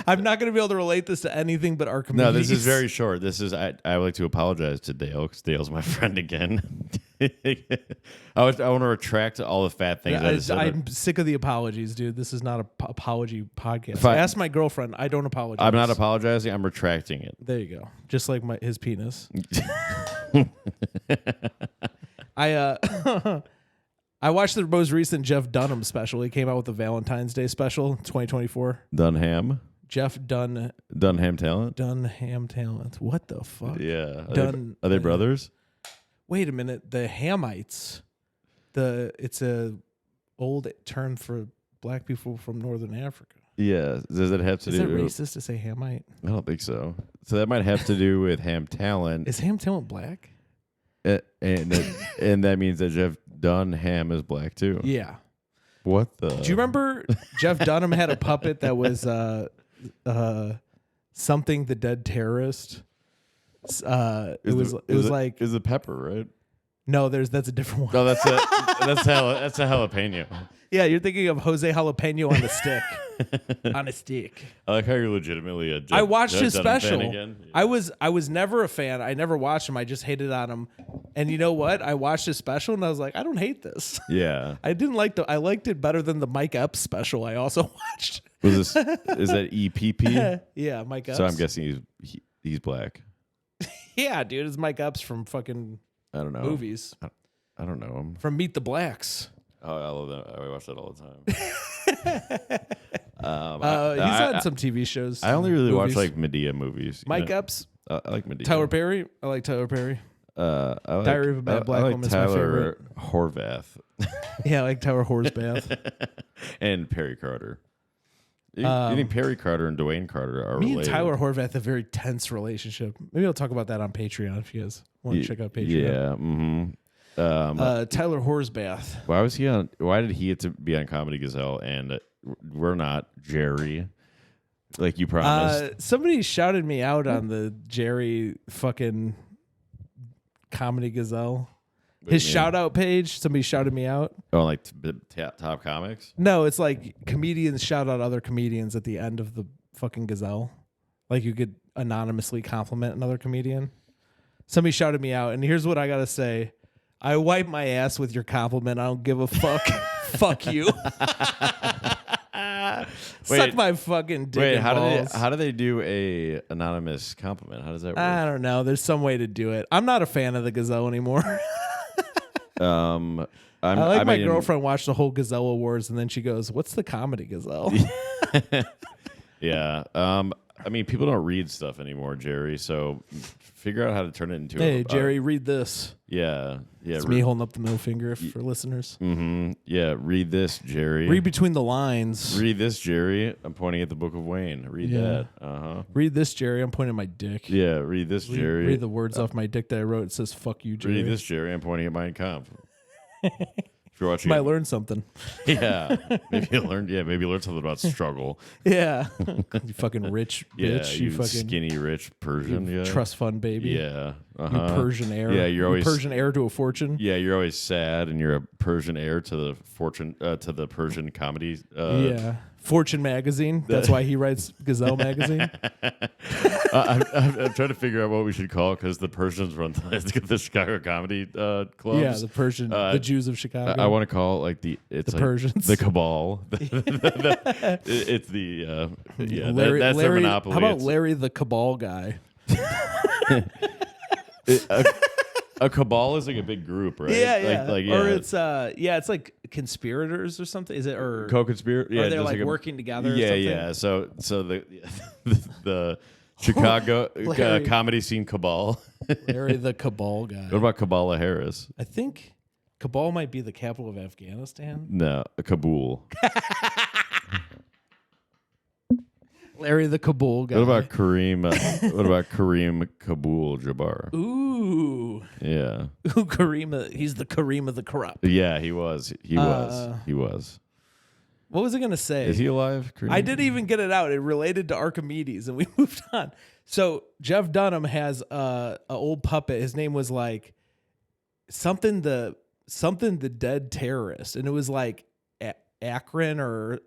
I'm not going to be able to relate this to anything but Archimedes. No, this is very short. This is. I would like to apologize to Dale because Dale's my friend again. I want to retract all the fat things I said. I'm sick of the apologies, dude. This is not an apology podcast. Ask my girlfriend. I don't apologize. I'm not apologizing. I'm retracting it. There you go. Just like his penis. I watched the most recent Jeff Dunham special. He came out with the Valentine's Day special, 2024. Dunham. Jeff Dunham Talent. Dunham Talent. What the fuck? Yeah. Are they brothers? Wait a minute. The Hamites. It's a old term for black people from Northern Africa. Yeah. Does it have to do? Is that racist to say Hamite? I don't think so. So that might have to do with Ham Talent. Is Ham Talent black? And that means that Jeff Dunham is black too. Yeah. What the? Do you remember Jeff Dunham had a puppet that was something the dead terrorist? It was like is it Pepper, right? No, that's a different one. No, that's a jalapeno. Yeah, you're thinking of Jose Jalapeno on the stick. On a stick. I like how you're legitimately a Jeff, I watched Jeff his Dunham special. fan again. Yeah. I was never a fan. I never watched him. I just hated on him. And you know what? I watched his special and I was like, I don't hate this. Yeah. I liked it better than the Mike Epps special I also watched. Is that EPP? Yeah, Mike Epps. So I'm guessing he's black. Yeah, dude, it's Mike Epps from fucking I don't know. movies. I don't know him. From Meet the Blacks. Oh, I love that. I watch that all the time. He's on some TV shows. I only really movies. watch like Medea movies. Mike Epps. I like Medea. Tyler Perry. I like Tyler Perry. Diary of a Bad Black Woman is my Tyler favorite. Horvath. Yeah, I like Tyler Horsbath. And Perry Carter. You think Perry Carter and Dwayne Carter are me related? and Tyler Horvath have a very tense relationship. Maybe I'll talk about that on Patreon if you guys want to check out Patreon. Yeah. Mm-hmm. Tyler Horsbath. Why did he get to be on Comedy Gazelle and we're not Jerry? Like you promised. Somebody shouted me out on the Jerry fucking Comedy Gazelle. His shout out page, somebody shouted me out. Oh, like top comics? No, it's like comedians shout out other comedians at the end of the fucking Gazelle. Like you could anonymously compliment another comedian. Somebody shouted me out, and here's what I gotta say. I wipe my ass with your compliment. I don't give a fuck. Fuck you. Suck my fucking dick. Wait, balls. how do they do a anonymous compliment? How does that work? I don't know. There's some way to do it. I'm not a fan of the Gazelle anymore. My girlfriend watched the whole Gazelle Awards and then she goes, "What's the Comedy Gazelle?" Yeah. I mean, people don't read stuff anymore, Jerry. So figure out how to turn it into. Hey, Jerry, read this. Yeah. It's me holding up the middle finger for listeners. Mm-hmm. Yeah. Read this, Jerry. Read between the lines. Read this, Jerry. I'm pointing at the Book of Wayne. Read that. Read this, Jerry. I'm pointing at my dick. Yeah. Read this, Jerry. Read the words off my dick that I wrote. It says "fuck you, Jerry." Read this, Jerry. I'm pointing at Mein Kampf. If you're watching, might learn something. Yeah, maybe you learn something about struggle. Yeah, you fucking rich bitch. You fucking skinny rich Persian. Yeah, trust fund baby. Yeah, you Persian heir. Yeah, you're always Persian heir to a fortune. Yeah, you're always sad, and you're a Persian heir to the fortune to the Persian comedy. Yeah, Fortune magazine. That's why he writes Gazelle magazine. I'm trying to figure out what we should call it because the Persians run the Chicago comedy clubs. Yeah, the Persian, the Jews of Chicago. I want to call it like the Persians, the cabal. It's the Larry, that's their monopoly. How about Larry the Cabal guy? A cabal is like a big group, right? Yeah. Or it's like conspirators or something. Is it or co-conspirator? Yeah, or they're like working together. Yeah, or something? yeah. So the Chicago comedy scene cabal. Larry the Cabal guy. What about Kamala Harris? I think Kabul might be the capital of Afghanistan. No, Kabul. Larry the Kabul guy. What about Kareem? What about Kareem Kabul-Jabbar? Ooh, Ooh. Yeah. Ooh, Kareem. He's the Kareem of the corrupt. Yeah, he was. He was. What was I going to say? Is he alive? Kareem? I didn't even get it out. It related to Archimedes, and we moved on. So Jeff Dunham has a old puppet. His name was like something the dead terrorist, and it was like Akron or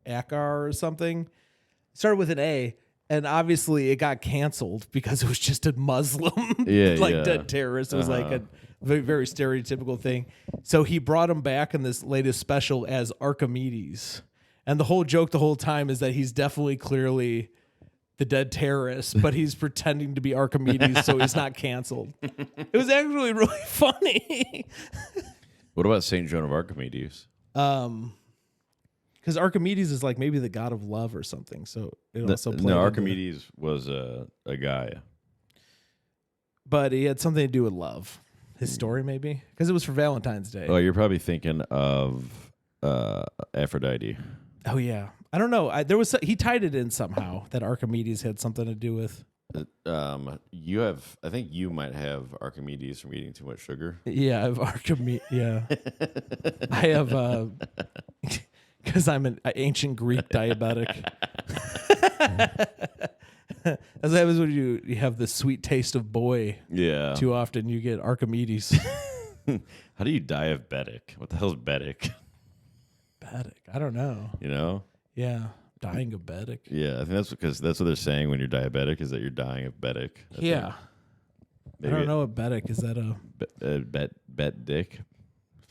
Akar or something. It started with an A, and obviously it got canceled because it was just a Muslim dead terrorist. It was like a very, very stereotypical thing. So he brought him back in this latest special as Archimedes. And the whole joke the whole time is that he's definitely clearly the dead terrorist, but he's pretending to be Archimedes so he's not canceled. It was actually really funny. What about St. Joan of Archimedes? Because Archimedes is like maybe the god of love or something. So it also played no, Archimedes was a guy. But he had something to do with love. His story, maybe? Because it was for Valentine's Day. Oh, you're probably thinking of Aphrodite. Oh, yeah. I don't know. He tied it in somehow that Archimedes had something to do with. I think you might have Archimedes from eating too much sugar. Yeah, I have Archimedes. Yeah. I have, because I'm an ancient Greek diabetic. As happens when you have the sweet taste of boy. Yeah. Too often you get Archimedes. How do you diabetic? What the hell's betic? Betic. I don't know. You know? Yeah. Dying of betic. Yeah, I think that's because that's what they're saying when you're diabetic is that you're dying of betic. Yeah. I don't know what betic is. That a bet dick?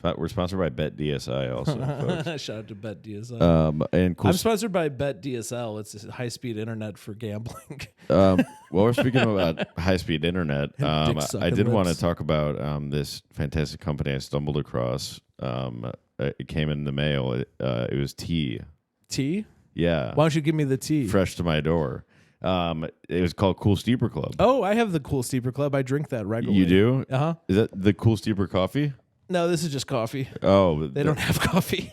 We're sponsored by Bet DSI also. Folks. Shout out to Bet DSL. And cool I'm sponsored by Bet DSL. It's high speed internet for gambling. Well, we're speaking about high speed internet. I did want to talk about this fantastic company I stumbled across. It came in the mail. It was tea. Tea? Yeah. Why don't you give me the tea? Fresh to my door. It was called Cool Steeper Club. Oh, I have the Cool Steeper Club. I drink that regularly. You do? Uh-huh. Is that the Cool Steeper coffee? No, this is just coffee. Oh, they don't have coffee.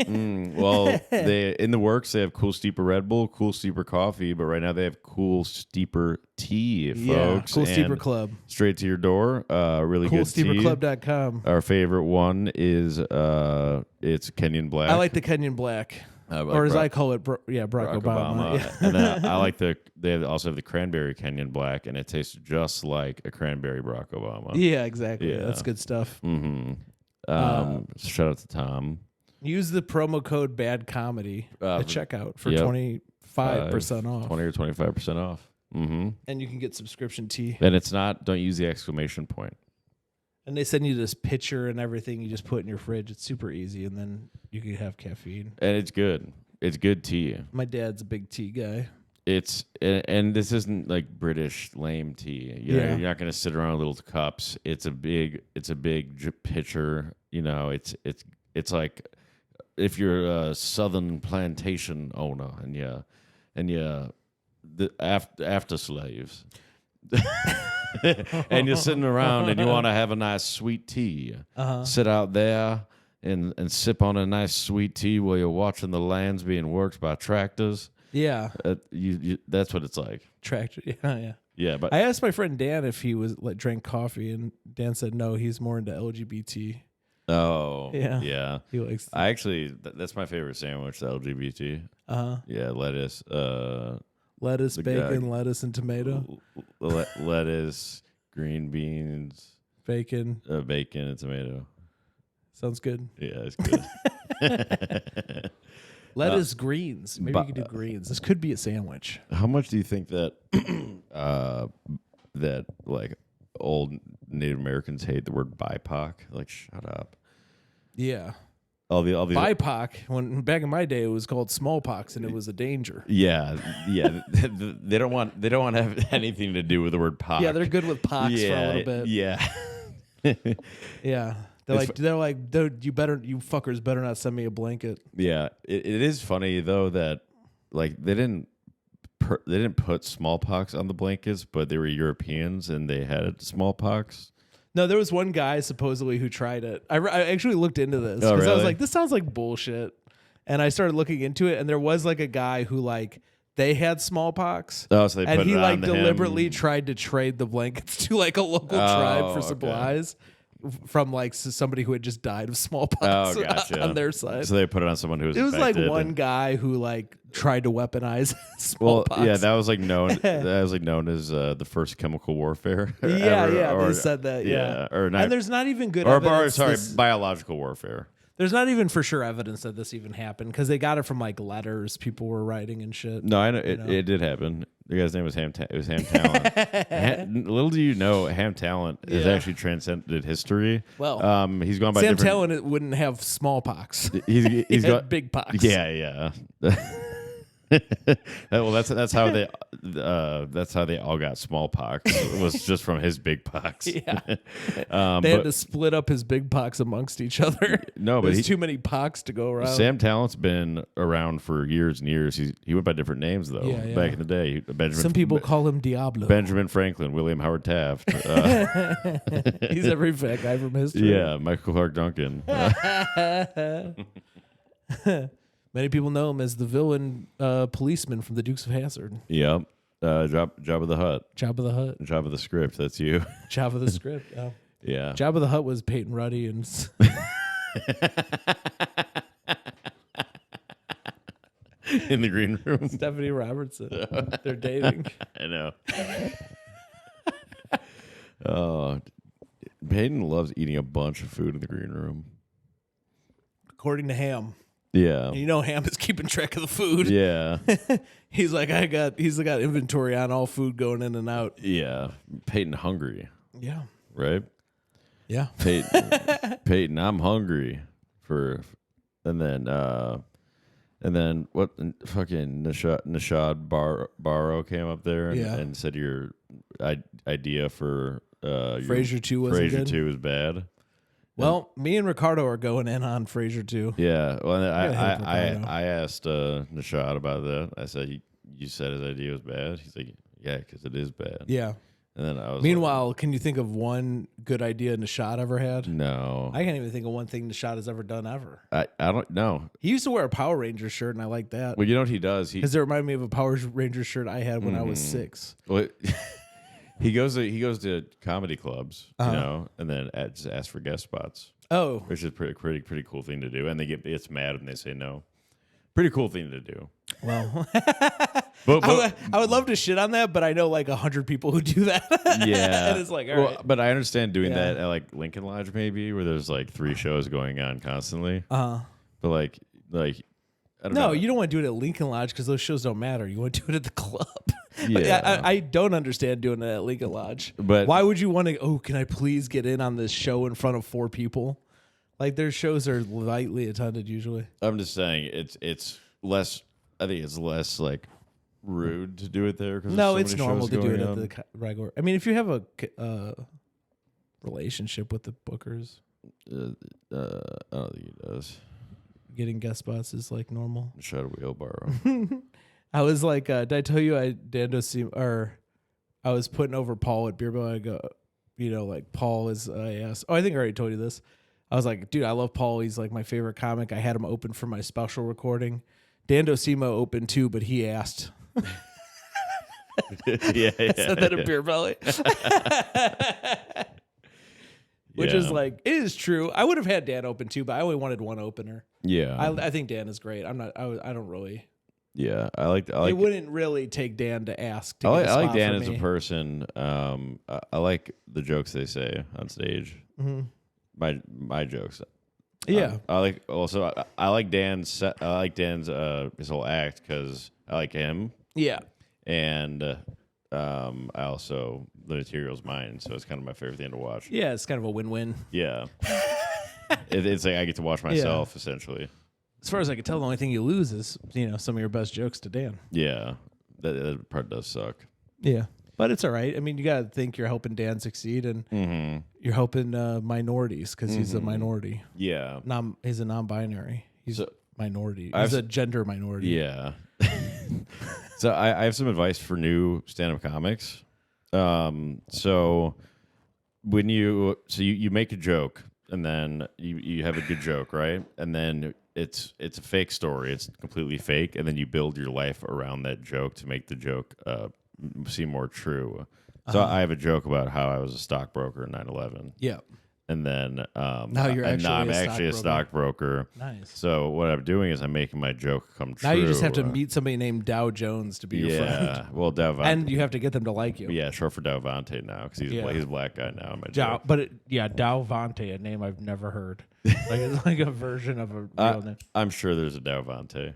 Well, they in the works. They have Cool Steeper Red Bull, Cool Steeper coffee, but right now they have Cool Steeper tea, folks. Cool Steeper Club, straight to your door. Really good tea. CoolSteeperClub.com. Our favorite one is it's Kenyan Black. I like the Kenyan Black, or as I call it, Barack Obama. Yeah. And I like they also have the Cranberry Kenyan Black, and it tastes just like a Cranberry Barack Obama. Yeah, exactly. Yeah. That's good stuff. Mm-hmm. Shout out to Tom. Use the promo code badcomedy at checkout for 25% off. 20 or 25% off. Mm-hmm. And you can get subscription tea. And it's not, don't use the exclamation point. And they send you this pitcher and everything you just put in your fridge. It's super easy, and then you can have caffeine. And it's good. It's good tea. My dad's a big tea guy. And this isn't like British lame tea. You know, you're not going to sit around with little cups. It's a big pitcher. You know, it's like if you're a southern plantation owner and the after slaves, and you're sitting around and you want to have a nice sweet tea. Sit out there and sip on a nice sweet tea while you're watching the lands being worked by tractors. Yeah, that's what it's like. Tractor, yeah. Yeah, but I asked my friend Dan if he was drank coffee, and Dan said no. He's more into LGBT. Oh, yeah. He likes. I actually, that's my favorite sandwich. The LGBT. Yeah, lettuce. Lettuce, bacon, lettuce, and tomato. Lettuce, green beans, bacon, and tomato. Sounds good. Yeah, it's good. Lettuce, greens. Maybe you could do greens. This could be a sandwich. How much do you think that that like old Native Americans hate the word BIPOC? Like, shut up. Yeah. All these BIPOC. When back in my day, it was called smallpox, and it was a danger. Yeah. They don't want to have anything to do with the word pox. Yeah, they're good with pox for a little bit. Yeah. Yeah. They're like, you fuckers better not send me a blanket. Yeah, it is funny though that like they didn't put smallpox on the blankets, but they were Europeans and they had smallpox. No, there was one guy supposedly who tried it. I actually looked into this because really? I was like, this sounds like bullshit, and I started looking into it, and there was like a guy who like they had smallpox. Oh, so they and put he it on to deliberately him. tried to trade the blankets to like a local tribe for supplies from like somebody who had just died of smallpox on their side. So they put it on someone who was It was infected. like one guy who like tried to weaponize smallpox. Well, yeah, that was like known. That was like known as the first chemical warfare. They said that. Yeah, or not, and there's not even good or evidence. biological warfare. There's not even for sure evidence that this even happened because they got it from like letters people were writing and shit. No, I know it did happen. The guy's name was Ham. It was Ham Talent. Little do you know, Ham Talent has actually transcended history. Well, he's gone by Sam different. Talent wouldn't have smallpox. He's got big pox. Yeah. Well, that's how they all got smallpox. It was just from his big pox. Yeah, they had to split up his big pox amongst each other. No, but there's too many pox to go around. Sam Talent's been around for years and years. He went by different names though. Yeah. Back in the day, Some people call him Diablo. Benjamin Franklin, William Howard Taft. He's every fat guy from history. Yeah, Michael Clark Duncan. Many people know him as the villain policeman from the Dukes of Hazzard. Yep. Jabba the Hutt. Jabba the Hutt. Jabba the Script. That's you. Jabba the Script. Oh. Yeah. Jabba the Hutt was Peyton Ruddy and in the green room. Stephanie Robertson. They're dating. I know. Oh, Peyton loves eating a bunch of food in the green room. According to Ham. Yeah. You know Ham is keeping track of the food. Yeah. He's got inventory on all food going in and out. Yeah. Peyton hungry. Yeah. Right? Yeah. Peyton, I'm hungry and then what fucking Nishad Barrow came up there and said your idea for Frasier 2 wasn't Frasier good? 2 was bad. Well, me and Ricardo are going in on Frasier 2. Yeah. Well, I asked Nishad about that. I said, you said his idea was bad? He's like, yeah, because it is bad. Yeah. And then I was Meanwhile, can you think of one good idea Nishad ever had? No. I can't even think of one thing Nishad has ever done ever. I don't know. He used to wear a Power Ranger shirt, and I like that. Well, you know what he does? Because it reminded me of a Power Ranger shirt I had when I was 6. Well, he goes to comedy clubs, you know, and then just asks for guest spots. Oh, Which is pretty cool thing to do, and it's mad when they say no. Pretty cool thing to do. well, But I would love to shit on that, but I know like 100 people who do that. yeah, and it's like, all right. But I understand doing that at like Lincoln Lodge maybe, where there's like 3 shows going on constantly. But like I don't know. No, you don't want to do it at Lincoln Lodge because those shows don't matter. You want to do it at the club. Yeah. I don't understand doing it at Lincoln Lodge. But why would you want to? Oh, can I please get in on this show in front of 4 people? Like their shows are lightly attended usually. I'm just saying it's less. I think it's less like rude to do it there. No, it's normal to do it at the regular. I mean, if you have a relationship with the bookers, I don't think he does. getting guest spots is like normal. Shot a wheelbarrow. I was like, did I tell you I was putting over Paul at Beer Belly? I go, like Paul is. I asked. Oh, I think I already told you this. I was like, dude, I love Paul. He's like my favorite comic. I had him open for my special recording. Dan Docimo opened too, but he asked. Yeah, I said that at Beer Belly. Which is like, it is true. I would have had Dan open too, but I only wanted one opener. Yeah. I think Dan is great. I don't really. Yeah. I like it wouldn't really take Dan to ask. To I like Dan as a person. I like the jokes they say on stage. Mm-hmm. My jokes. Yeah. I like Dan's his whole act because I like him. Yeah. And I also the material's mine, so it's kind of my favorite thing to watch. Yeah, it's kind of a win-win. Yeah. It's like I get to watch myself essentially. As far as I can tell, the only thing you lose is some of your best jokes to Dan. Yeah, that part does suck. Yeah. But it's all right. I mean, you got to think you're helping Dan succeed, and you're helping minorities because he's a minority. Yeah. He's a non-binary. He's a minority. He's a gender minority. Yeah. So I have some advice for new stand-up comics. So when you make a joke, and then you have a good joke, right? And then it's a fake story. It's completely fake, and then you build your life around that joke to make the joke seem more true. So I have a joke about how I was a stockbroker in 9/11. Yeah. And then Now you're I'm actually actually a stockbroker. Nice. So what I'm doing is I'm making my joke come true. Now you just have to meet somebody named Dow Jones to be your friend. Yeah, well, Davante. And you have to get them to like you. Yeah, short for Davante now because he's a black guy now. In my Dow, joke. but Davante, a name I've never heard. Like it's like a version of a real name. I'm sure there's a Davante.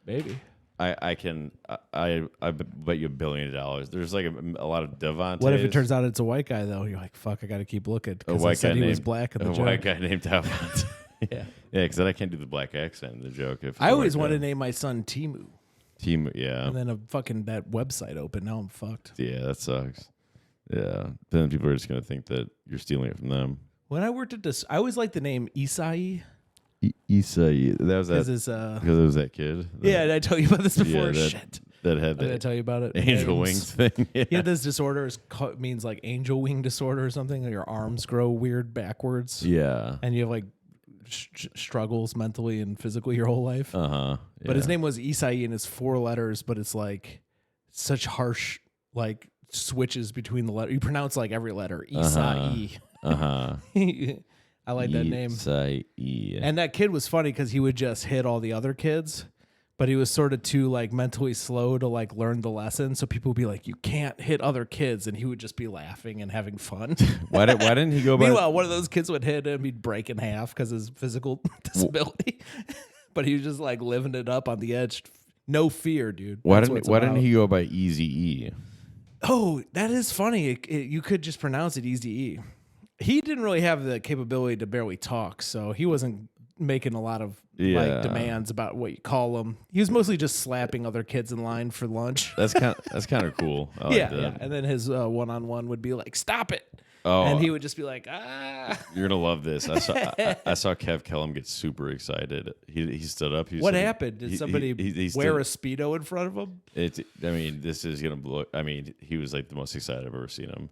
Maybe. I bet you $1 billion. There's like a lot of Devontae. What if it turns out it's a white guy though? You're like, fuck, I got to keep looking a because white I said guy he named, was black in the a joke. white guy named Devontae. Yeah. Yeah, because then I can't do the black accent in the joke. If I always wanted to name my son Timu, Team. Yeah, and then that website opened. Now I'm fucked. yeah, that sucks. Yeah, then people are just gonna think that you're stealing it from them. When I worked at this, I always liked the name Isai. Isai, that was that because it was that kid. Yeah, did I tell you about this before? Yeah, Shit. That had Did I that tell you about it? angel wings thing. Yeah. He had this disorder. Means like angel wing disorder or something. Your arms grow weird backwards. Yeah. And you have like struggles mentally and physically your whole life. Yeah. But his name was Isai and it's 4 letters, but it's like such harsh like switches between the letters. You pronounce like every letter. Isai. I like that name. Isai. And that kid was funny because he would just hit all the other kids. But he was sort of too like mentally slow to like learn the lesson. So people would be like, "You can't hit other kids," and he would just be laughing and having fun. Why didn't he go by? Meanwhile, one of those kids would hit him, he'd break in half because his physical disability. But he was just like living it up on the edge, no fear, dude. Why didn't he go by Easy E? Oh, that is funny. You could just pronounce it Easy E. He didn't really have the capability to barely talk, so he wasn't making a lot of like demands about what you call him. He was mostly just slapping other kids in line for lunch. That's kind of cool. I like that. Yeah. And then his one-on-one would be like, "Stop it!" Oh, and he would just be like, "Ah." You're gonna love this. I saw Kev Kellum get super excited. He stood up. What happened? Did somebody wear a Speedo in front of him? I mean, this is gonna blow. I mean, he was like the most excited I've ever seen him.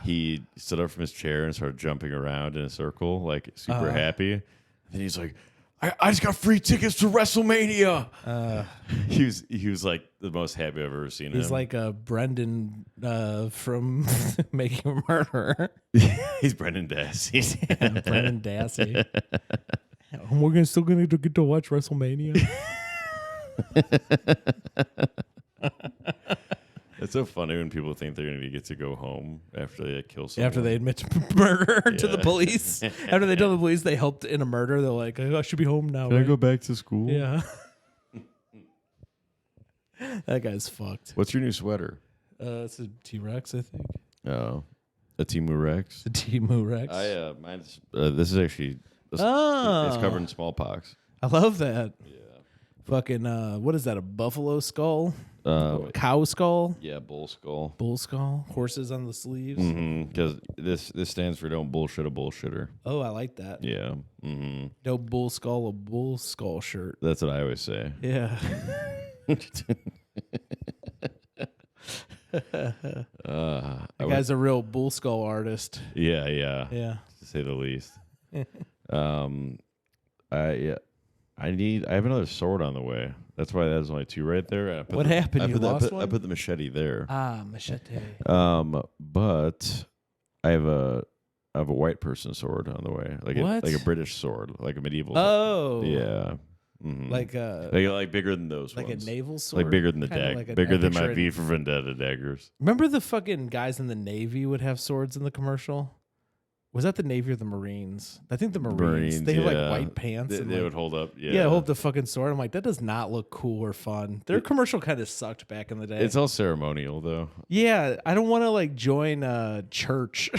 He stood up from his chair and started jumping around in a circle, like super happy. And he's like, I just got free tickets to WrestleMania. He was like the most happy I've ever seen him. He's like a Brendan from Making a Murderer. He's Brendan Dassey. Yeah, Brendan Dassey. We're still gonna get to watch WrestleMania. It's so funny when people think they're going to get to go home after they kill someone. After they admit to murder to the police. After they tell the police they helped in a murder, they're like, "I should be home now." Can I go back to school? Yeah. That guy's fucked. What's your new sweater? It's a T-Rex, I think. Oh, a Timu Rex. The Timu Rex. Mine's. This is actually. It's covered in smallpox. I love that. Yeah. Fucking. What is that? A buffalo skull? Cow skull? Yeah, bull skull. Bull skull. Horses on the sleeves. Because this stands for don't bullshit a bullshitter. Oh, I like that. Yeah. No bull skull, a bull skull shirt. That's what I always say. Yeah. That guy's a real bull skull artist. Yeah. Yeah. To say the least. I have another sword on the way. That's why there's only 2 right there. What happened? You lost one? I put the machete there. Machete. But I have a white person sword on the way, like a British sword, like a medieval. Oh, yeah. Like bigger than those like ones. a naval sword, like bigger than the dagger, like bigger than my V for Vendetta daggers. Remember the fucking guys in the Navy would have swords in the commercial? Was that the Navy or the Marines? I think the Marines. They have like white pants. They would hold up. Yeah, hold the fucking sword. I'm like, that does not look cool or fun. Their commercial kind of sucked back in the day. It's all ceremonial though. Yeah, I don't want to like join a church.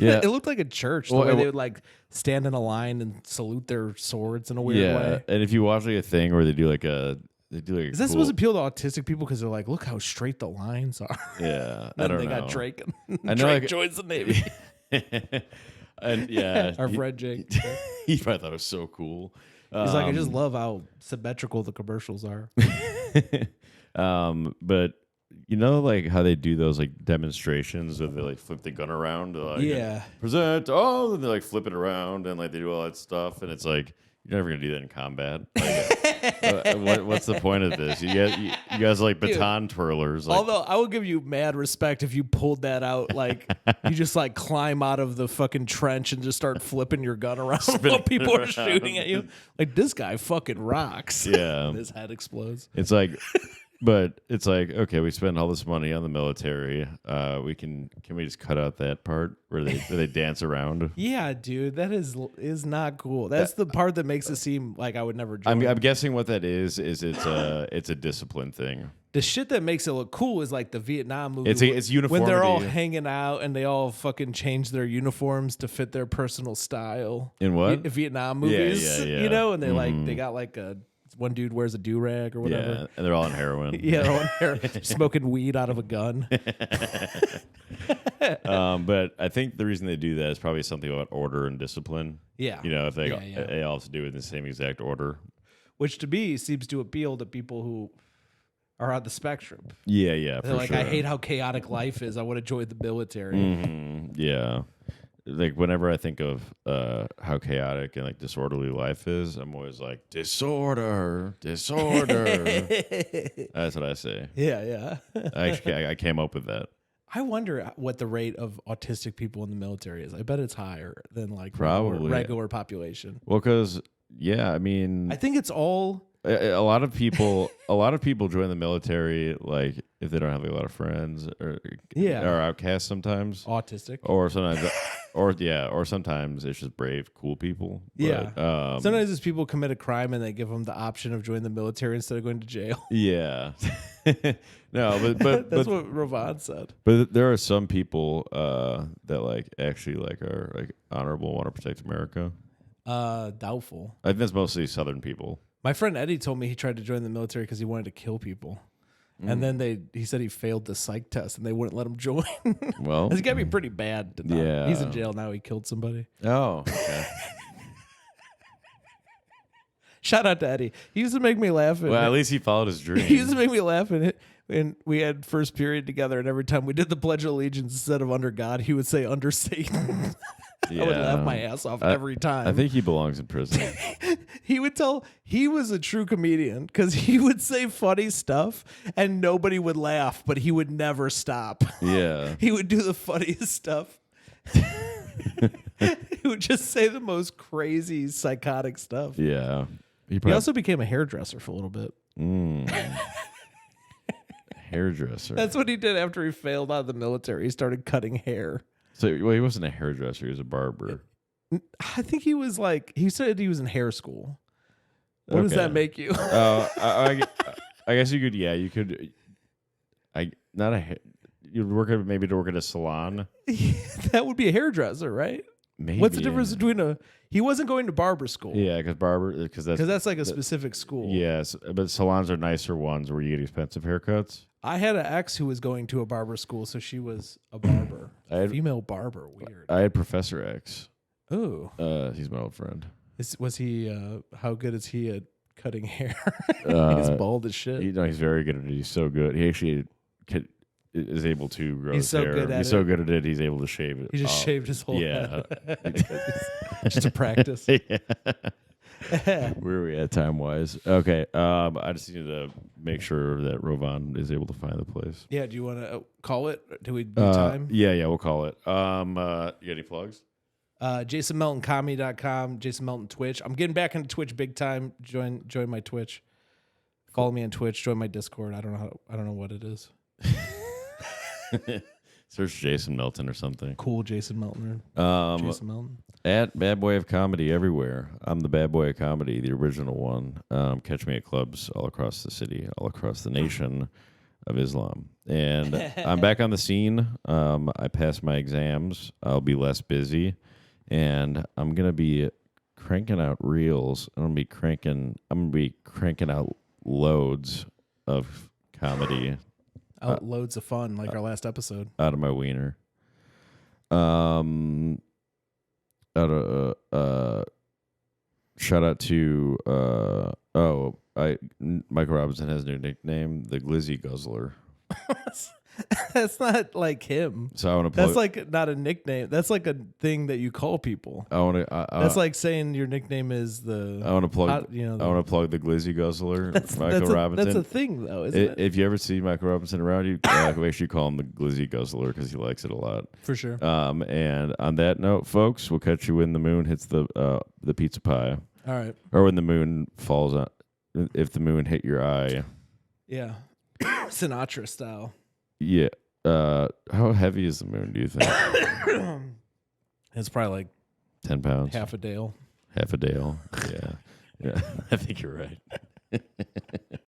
Yeah, it looked like a church. The way they would like stand in a line and salute their swords in a weird way. And if you watch like a thing where they do like is that supposed to appeal to autistic people because they're like, look how straight the lines are. Yeah, I don't know. They got Drake. And Drake joins the Navy. And yeah, our friend Jake. He probably thought it was so cool. He's like, I just love how symmetrical the commercials are. But you know, like how they do those like demonstrations where they like flip the gun around, like, yeah, present. Oh, and they like flip it around and like they do all that stuff, and it's like You're never gonna do that in combat. What's the point of this? You guys are like baton twirlers. Like, although I will give you mad respect if you pulled that out, like you just like climb out of the fucking trench and just start flipping your gun around while people are shooting at you. Like this guy fucking rocks. Yeah, his head explodes. It's like. But it's like, okay, we spend all this money on the military. Can we just cut out that part where they dance around? Yeah, dude, that is not cool. That's the part that makes it seem like I would never join. I'm guessing what that is it's a discipline thing. The shit that makes it look cool is like the Vietnam movie. It's uniformity. When they're all hanging out and they all fucking change their uniforms to fit their personal style. In what? Vietnam movies. Yeah. You know, and they got like one dude wears a do-rag or whatever. Yeah, and they're all on heroin. Yeah, they're all on heroin, smoking weed out of a gun. But I think the reason they do that is probably something about order and discipline. Yeah. You know, if they all have to do it in the same exact order. Which to me seems to appeal to people who are on the spectrum. Yeah, they're like, sure. I hate how chaotic life is. I want to join the military. Mm-hmm. Yeah. Like whenever I think of how chaotic and like disorderly life is, I'm always like disorder. That's what I say. Yeah. I came up with that. I wonder what the rate of autistic people in the military is. I bet it's higher than like probably regular population. Well, because I mean, I think it's all. A lot of people join the military like if they don't have a lot of friends or outcasts sometimes. Autistic. Or sometimes or sometimes it's just brave, cool people. Yeah. But, sometimes it's people commit a crime and they give them the option of joining the military instead of going to jail. Yeah. No, but that's what Ravon said. But there are some people that like actually like are like honorable, want to protect America. Doubtful. I think that's mostly Southern people. My friend Eddie told me he tried to join the military because he wanted to kill people. And then he said he failed the psych test and they wouldn't let him join. Well, it's got to be pretty bad. Yeah. He's in jail now. He killed somebody. Oh, okay. Shout out to Eddie. He used to make me laugh. Well, at least he followed his dream. He used to make me laugh. And we had first period together. And every time we did the Pledge of Allegiance, instead of under God, he would say under Satan. Yeah. I would laugh my ass off every time. I think he belongs in prison. He was a true comedian because he would say funny stuff and nobody would laugh, but he would never stop. Yeah. He would do the funniest stuff. He would just say the most crazy, psychotic stuff. Yeah. He also became a hairdresser for a little bit. Hairdresser. That's what he did after he failed out of the military. He started cutting hair. So, well, he wasn't a hairdresser. He was a barber. I think he was like, he said he was in hair school. What does that make you? I guess you could, you could, you'd work at a salon. That would be a hairdresser, right? Maybe. What's the difference between he wasn't going to barber school. Yeah, because that's like a specific school. Yes, but salons are nicer ones where you get expensive haircuts. I had an ex who was going to a barber school, so she was a barber. Female barber, weird. I had Professor X. Oh. He's my old friend. Was he, how good is he at cutting hair? He's bald as shit. He's very good at it. He's so good. He actually is able to grow his hair. He's so good at it, he's able to shave it. He just shaved his whole head. Just to practice. Yeah. Where are we at time-wise? Okay. I just need to make sure that Rovan is able to find the place. Yeah, do you want to call it? Do we do time? Yeah, we'll call it. You got any plugs? JasonMeltonComedy.com, Jason Melton Twitch. I'm getting back into Twitch big time. Join my Twitch. Follow me on Twitch. Join my Discord. I don't know what it is. Search Jason Melton or something. Cool Jason Melton. Jason Melton. At Bad Boy of Comedy everywhere. I'm the Bad Boy of Comedy, the original one. Catch me at clubs all across the city, all across the nation of Islam. And I'm back on the scene. I passed my exams. I'll be less busy. And I'm going to be cranking out reels. I'm going to be cranking out loads of comedy. Loads of fun, like our last episode. Out of my wiener. Shout out to Michael Robinson has a new nickname, the Glizzy Guzzler. That's not like him. So I want to plug. That's like not a nickname. That's like a thing that you call people. I want to. That's like saying your nickname is the. I want to plug. hot, I want to plug the Glizzy Guzzler, Michael Robinson. That's a thing, though, isn't it? If you ever see Michael Robinson around, you make sure you call him the Glizzy Guzzler because he likes it a lot. For sure. And on that note, folks, we'll catch you when the moon hits the pizza pie. All right. Or when the moon falls on. If the moon hit your eye. Yeah. Sinatra style. Yeah. How heavy is the moon, do you think? It's probably like 10 pounds. half a dale. Half a dale. Yeah. Yeah. I think you're right.